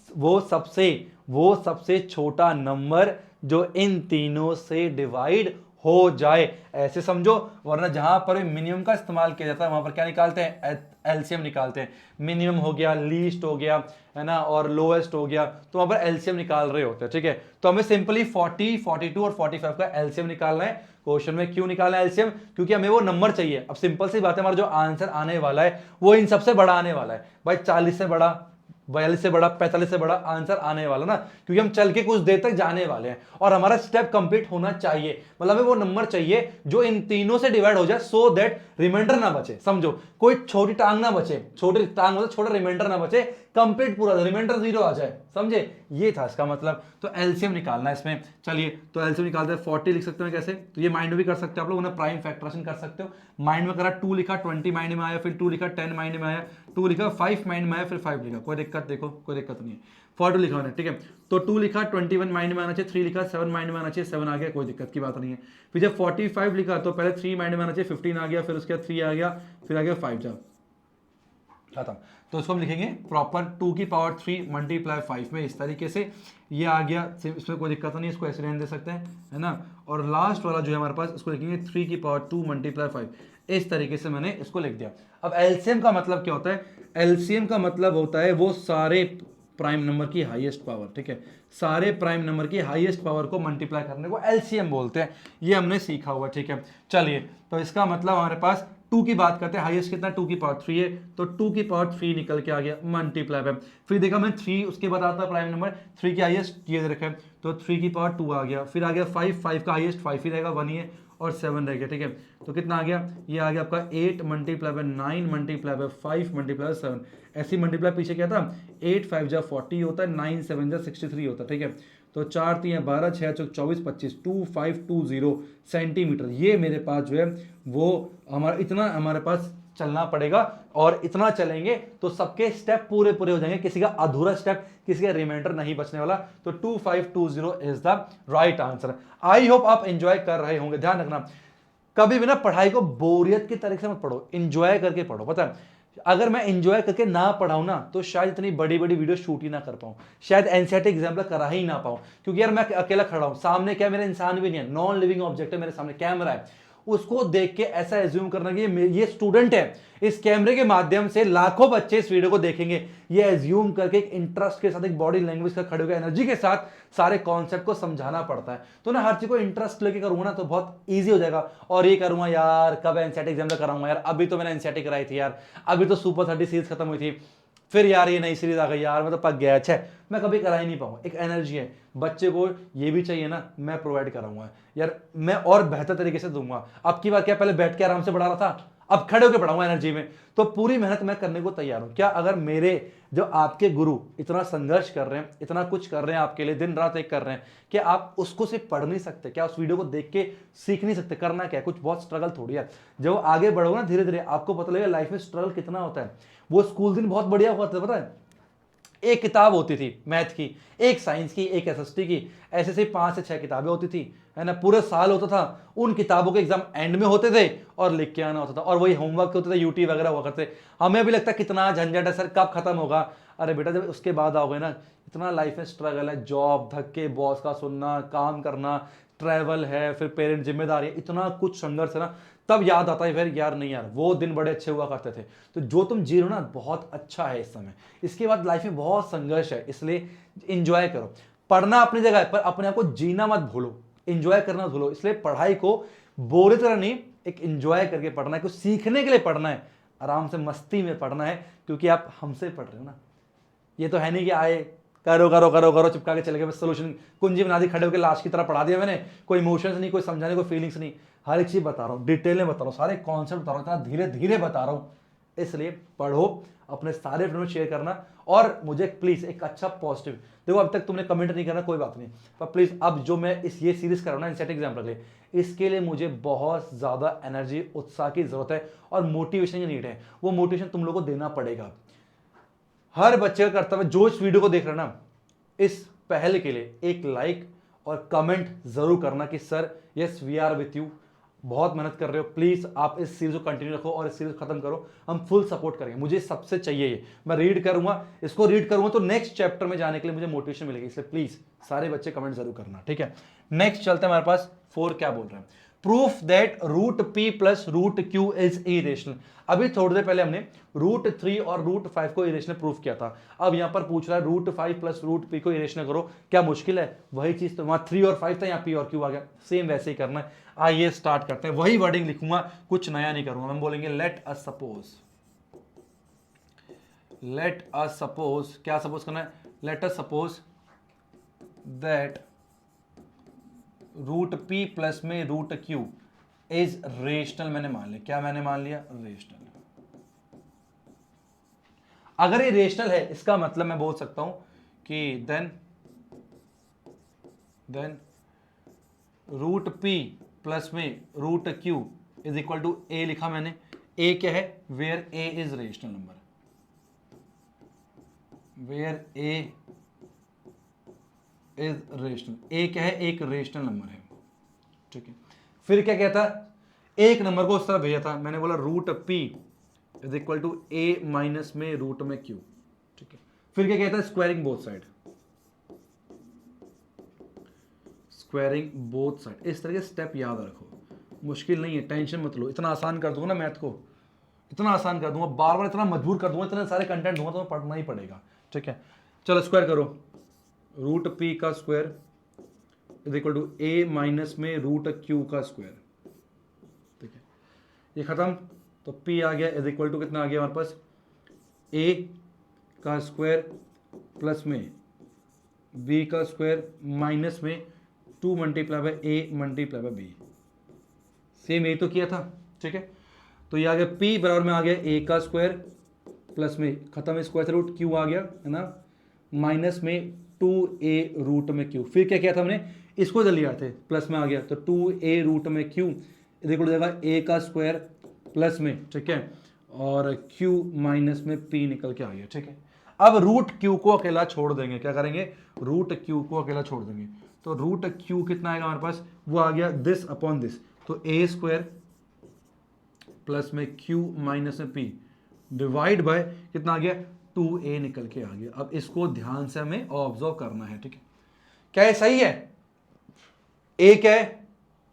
सबसे छोटा नंबर जो इन तीनों से डिवाइड हो जाए, ऐसे समझो। वरना जहां पर मिनिमम का इस्तेमाल किया जाता है वहां पर क्या निकालते हैं, एलसीएम निकालते हैं। मिनिमम हो गया, लीस्ट हो गया, है ना, और लोएस्ट हो गया, तो वहां पर एलसीएम निकाल रहे होते हैं। ठीक है, तो हमें सिंपली 40, 42 और 45 का एलसीएम निकालना है। क्वेश्चन में क्यों निकालना है एलसीएम, क्योंकि हमें वो नंबर चाहिए। अब सिंपल सी बात है, हमारा जो आंसर आने वाला है वो इन सबसे बड़ा आने वाला है भाई, 40 से बड़ा, 42 से बड़ा, 45 से बड़ा आंसर आने वाला ना, क्योंकि हम चल के कुछ देर तक जाने वाले हैं और हमारा स्टेप कंप्लीट होना चाहिए। मतलब हमें वो नंबर चाहिए जो इन तीनों से डिवाइड हो जाए, सो दैट रिमाइंडर ना बचे। समझो, कोई छोटी टांग ना बचे, छोटी टांग मतलब छोटा रिमाइंडर ना बचे, कंप्लीट पूरा रिमाइंडर 0 आ जाए, समझे, ये था इसका मतलब। तो एलसीएम निकालना है इसमें। चलिए तो एलसीएम निकालते हैं। 40 लिख सकते हैं कैसे, तो ये माइंड में भी कर सकते हो आप लोग, उन्हें प्राइम फैक्टराइजेशन कर सकते हो। माइंड में करा 2 लिखा, 20 माइंड में आया, फिर 2 लिखा, 10 माइंड में आया, 2 लिखा, 5 माइंड में आया, फिर 5 लिखा, कोई दिक्कत, देखो कोई दिक्कत नहीं है। 42 लिखा मैंने, ठीक है। तो 2 लिखा, 21 माइंड में आना चाहिए, 3 लिखा, 7 माइंड में आना चाहिए, 7 आ गया, कोई दिक्कत की बात नहीं है। फिर जब 45 लिखा तो पहले 3 माइंड में आना चाहिए, 15 आ गया, फिर उसके बाद 3 आ गया, फिर आ गया 5, जा खत्म। तो इसको हम लिखेंगे प्रॉपर 2 की पावर 3 मल्टीप्लाई 5 में, इस तरीके से ये आ गया, इसमें कोई दिक्कत नहीं, इसको ऐसे रहने दे सकते हैं, है ना। और लास्ट वाला जो है हमारे पास, इसको लिखेंगे 3 की पावर 2 मल्टीप्लाई 5, इस तरीके से मैंने इसको लिख दिया। अब एलसीएम का मतलब क्या होता है, एलसीएम का मतलब होता है वो सारे प्राइम नंबर की हाईएस्ट पावर, ठीक है, सारे प्राइम नंबर की हाईएस्ट पावर को मल्टीप्लाई करने को एलसीएम बोलते हैं, ये हमने सीखा हुआ, ठीक है। चलिए तो इसका मतलब हमारे पास 2 की बात करते हैं, हाईएस्ट कितना, 2 की पावर 3 है, तो 2 की पावर 3 निकल के आ गया मल्टीप्लाई पे। फिर देखा मैं 3 उसके बाद आता प्राइम नंबर, 3 की हाईएस्ट ये रखा है, तो 3 की पावर 2 आ गया, फिर आ गया 5, 5 का हाईएस्ट 5 ही रहेगा, 1 ही है, और 7 रह गया, ठीक है। तो कितना आ गया, ये आ गया आपका 8 multiply by 9 multiply by 5 multiply 7, ऐसी मल्टीप्लाई पीछे क्या था, 8 5 जा 40 होता है, 9 7 जा 63 होता है, ठीक है। तो 4 3 12 6 चौक 24 25 2520 सेंटीमीटर, ये मेरे पास जो है वो हमारा इतना हमारे पास चलना पड़ेगा, और इतना चलेंगे तो सबके स्टेप पूरे पूरे हो जाएंगे, किसी का अधूरा स्टेप, किसी का रिमाइंडर नहीं बचने वाला। तो 2520 is the right answer. I hope आप एंजॉय कर रहे होंगे। ध्यान रखना, कभी भी ना पढ़ाई को बोरियत की तरीके से मत पढ़ो, एंजॉय करके पढ़ो। पता है, अगर मैं एंजॉय करके ना पढ़ाऊं ना, तो शायद इतनी बड़ी बड़ी वीडियो शूट ही ना कर पाऊं, शायद एनसीईआरटी एग्जाम करा ही ना पाऊं, क्योंकि यार मैं अकेला खड़ा हूं, सामने क्या मेरा इंसान भी नहीं है, नॉन लिविंग ऑब्जेक्ट है, मेरे सामने कैमरा है, उसको देख के ऐसा एज्यूम करना कि ये स्टूडेंट है, इस कैमरे के माध्यम से लाखों बच्चे इस वीडियो को देखेंगे, ये एज्यूम करके एक इंटरेस्ट के साथ, एक बॉडी लैंग्वेज का खड़े होकर एनर्जी के साथ सारे कॉन्सेप्ट को समझाना पड़ता है। तो ना हर चीज को इंटरेस्ट लेके करूंगा ना, तो बहुत ईजी हो जाएगा। और ये करूंगा यार, कब एनसीईआरटी एग्जाम कराऊंगा यार, अभी तो मैंने एनसीईआरटी कराई थी यार, अभी तो सुपर 30 सीरीज खत्म हुई थी, फिर यार ये नई सीरीज आ गई यार, मैं तो पक गया, अच्छा मैं कभी करा ही नहीं पाऊंगा। एक एनर्जी है, बच्चे को ये भी चाहिए ना, मैं प्रोवाइड कराऊंगा यार, मैं और बेहतर तरीके से दूंगा। अब की बार क्या, पहले बैठ के आराम से पढ़ा रहा था, अब खड़े होकर पढ़ाऊंगा एनर्जी में, तो पूरी मेहनत मैं करने को तैयार हूं। क्या अगर मेरे जो आपके गुरु इतना संघर्ष कर रहे हैं, इतना कुछ कर रहे हैं आपके लिए, दिन रात एक कर रहे हैं, कि आप उसको सिर्फ पढ़ नहीं सकते क्या, उस वीडियो को देख के सीख नहीं सकते, करना क्या है, कुछ बहुत स्ट्रगल थोड़ी है। जब आगे बढ़ोगे ना धीरे धीरे, आपको पता लगेगा लाइफ में स्ट्रगल कितना होता है। वो स्कूल दिन बहुत बढ़िया हुआ था, पता है, एक किताब होती थी मैथ की, एक साइंस की, एक एसएसटी की, ऐसे से 5 से 6 किताबें होती थी, है ना, पूरे साल होता था। उन किताबों के एग्जाम एंड में होते थे और लिख के आना होता था, और वही होमवर्क होते थे, यूटी वगैरह हुआ करते। हमें भी लगता कितना झंझट है सर, कब खत्म होगा। अरे बेटा जब उसके बाद आओगे ना, इतना लाइफ में स्ट्रगल है, जॉब, धक्के, बॉस का सुनना, काम करना, ट्रैवल है, फिर पेरेंट जिम्मेदारी, इतना कुछ संघर्ष है ना, तब याद आता है फिर यार, नहीं यार वो दिन बड़े अच्छे हुआ करते थे। तो जो तुम जी रहे हो ना, बहुत अच्छा है इस समय, इसके बाद लाइफ में बहुत संघर्ष है, इसलिए एंजॉय करो। पढ़ना अपनी जगह है, पर अपने आप को जीना मत भूलो, एंजॉय करना मत भूलो। इसलिए पढ़ाई को बोरे तरह नहीं, एक एंजॉय करके पढ़ना है, कुछ सीखने के लिए पढ़ना है, आराम से मस्ती में पढ़ना है, क्योंकि आप हमसे पढ़ रहे हो ना। ये तो है नहीं कि आए करो करो करो करो चिपका के चले गए, बस सोल्यूशन कुंजी बना दी, खड़े होकर लाश की तरह पढ़ा दिया मैंने, कोई इमोशंस नहीं, कोई समझाने, कोई फीलिंग्स नहीं। हर एक चीज बता रहा हूँ, डिटेल में बता रहा हूँ, सारे कॉन्सेप्ट बता रहा हूँ, इतना धीरे धीरे बता रहा हूँ। इसलिए पढ़ो, अपने सारे फ्रेंड में शेयर करना, और मुझे प्लीज एक अच्छा पॉजिटिव देखो, अब तक तुमने कमेंट नहीं करना कोई बात नहीं, पर प्लीज अब जो मैं ये सीरीज कर रहा हूँ ना एनसीईआरटी एग्जाम के लिए, इसके लिए मुझे बहुत ज्यादा एनर्जी, उत्साह की जरूरत है, और मोटिवेशन की नीड है। वो मोटिवेशन तुम लोगों को देना पड़ेगा। हर बच्चे का कर्तव्य जो इस वीडियो को देख रहे हैं ना, इस पहल के लिए एक लाइक और कमेंट जरूर करना कि sir yes we are with you, बहुत मेहनत कर रहे हो, प्लीज आप इस सीरीज को कंटिन्यू रखो और इस सीरीज को खत्म करो, हम फुल सपोर्ट करेंगे। मुझे सबसे चाहिए ये, मैं रीड करूंगा, इसको रीड करूंगा तो नेक्स्ट चैप्टर में जाने के लिए मुझे मोटिवेशन मिलेगी, इसलिए प्लीज सारे बच्चे कमेंट जरूर करना, ठीक है। नेक्स्ट चलते हैं, हमारे पास 4 क्या बोल रहे हैं, proof that root P plus root Q is irrational. अभी थोड़ी देर पहले हमने रूट 3 और रूट 5 को इरेशनल प्रूफ किया था, अब यहां पर पूछ रहा है रूट 5 प्लस रूट पी को इरेशनल करो, क्या मुश्किल है, वही चीज तो वहां 3 और 5 था, यहाँ पी और क्यू आ गया, सेम वैसे ही करना है। आइए स्टार्ट करते हैं, वही वर्डिंग लिखूंगा, कुछ नया नहीं करूंगा। हम बोलेंगे let us suppose, let us suppose, क्या सपोज करना है, let us suppose that root P plus में रूट क्यू इज रेशनल, मैंने मान लिया, क्या मैंने मान लिया, रेशनल। अगर ये रेशनल है इसका मतलब मैं बोल सकता हूं कि देन रूट पी प्लस में root Q is equal to A लिखा मैंने। ए क्या है? Where A is rational number, where A is rational. A क्या है? एक रेशनल नंबर है, ठीक है। फिर क्या कहता? एक नंबर को उस तरह भेजा था, मैंने बोला root P is equal to A minus में रूट में क्यू, ठीक है। फिर क्या कहता है? Squaring both side, squaring both side. इस तरह के स्टेप याद रखो, मुश्किल नहीं है, टेंशन मत लो। इतना आसान कर दूंगा ना मैथ को, इतना आसान कर दूंगा, बार बार इतना मजबूर कर दूंगा, इतने सारे कंटेंट दूंगा तो पढ़ना ही पड़ेगा, ठीक है। चलो स्क्वायर करो, रूट पी का square is equal to A minus में रूट क्यू का स्क्वायर, ठीक है। ये खत्म, तो पी आ गया इज इक्वल टू कितना आ गया हमारे पास? ए का स्क्वायर प्लस में बी का स्क्वायर माइनस में 2 multiply by A multiply by B. Same यही तो किया था, ठीक है। तो ये आ गया पी बराबर में आ गया ए का स्क्वायर प्लस में खत्म स्क्वायर से रूट क्यू आ गया है ना, माइनस में 2a रूट में क्यू। फिर क्या किया था हमने? इसको इधर लिया थे, प्लस में आ गया तो 2a रूट में क्यू इधर हो जाएगा a का स्क्वायर प्लस में, ठीक है, और q माइनस में p निकल के आ गया, ठीक है। अब रूट q को अकेला छोड़ देंगे, क्या करेंगे? रूट q को अकेला छोड़ देंगे, तो रूट q कितना आएगा हमारे पास? वो आ गया दिस अपॉन दिस, तो a स्क्वायर प्लस में q माइनस में p डिवाइड बाय कितना आ गया? 2a निकल के आ गया। अब इसको ध्यान से हमें ऑब्जर्व करना है, ठीक है। क्या ये सही है? a क्या है?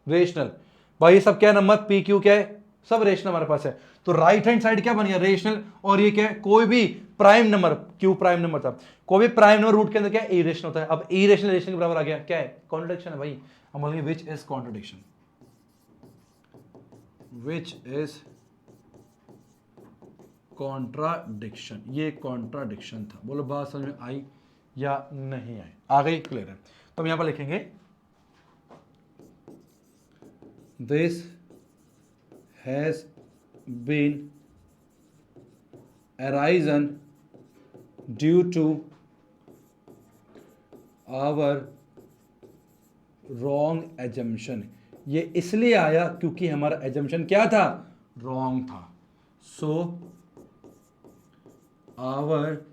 रेशनल। भाई ये सब क्या है? नंबर p q क्या है? सब रेशनल हमारे पास है। तो राइट हैंड साइड क्या बन गया? रेशनल। और ये क्या है? कोई भी prime number, q prime number था, कोई भी प्राइम नंबर रूट के अंदर क्या है? इरेशनल होता है। अब इरेशनल रेशनल के बराबर आ गया, क्या है? कॉन्ट्रडिक्शन है भाई। हम बोलेंगे which is contradiction, which is contradiction. ये कॉन्ट्राडिक्शन था। बोलो बात समझ में आई या नहीं आई? आ गई? क्लियर है। तो हम यहां पर लिखेंगे this has been arisen due to our wrong assumption. ये इसलिए आया क्योंकि हमारा एजम्पशन क्या था? रॉन्ग था। So our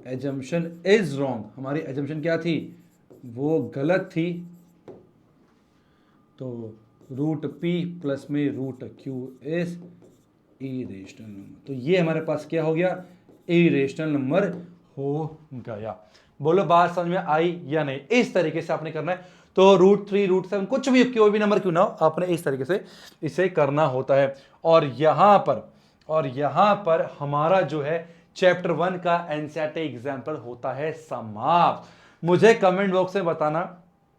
assumption is wrong. हमारी एजम्पशन क्या थी? वो गलत थी। तो रूट पी प्लस में root Q is irrational number. तो ये हमारे पास क्या हो गया? इरेशनल नंबर हो गया। बोलो बात समझ में आई या नहीं? इस तरीके से आपने करना है। तो रूट 3 रूट 7 कुछ भी, कोई भी नंबर क्यों ना हो, आपने इस तरीके से इसे करना होता है। और यहां पर हमारा जो है चैप्टर 1 का एनसीईआरटी एग्जाम्पल होता है समाप्त। मुझे कमेंट बॉक्स में बताना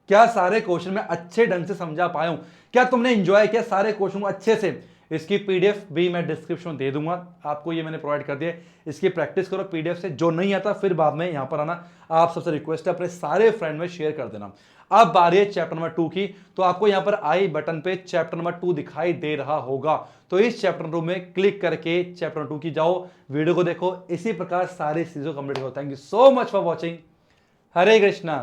क्या सारे क्वेश्चन मैं अच्छे ढंग से समझा पाया हूं, क्या तुमने एंजॉय किया सारे क्वेश्चन को अच्छे से। इसकी पीडीएफ भी मैं डिस्क्रिप्शन में दे दूंगा आपको, ये मैंने प्रोवाइड कर दिया। इसकी प्रैक्टिस करो पीडीएफ से, जो नहीं आता फिर बाद में यहां पर आना। आप सबसे रिक्वेस्ट है अपने सारे फ्रेंड में शेयर कर देना। अब बारी है चैप्टर नंबर 2 की। तो आपको यहां पर आई बटन पे चैप्टर नंबर 2 दिखाई दे रहा होगा, तो इस चैप्टर 2 में क्लिक करके चैप्टर नंबर 2 की जाओ, वीडियो को देखो। इसी प्रकार सारी चीजों को कंप्लीट करो। Thank you so much for watching. Hare Krishna.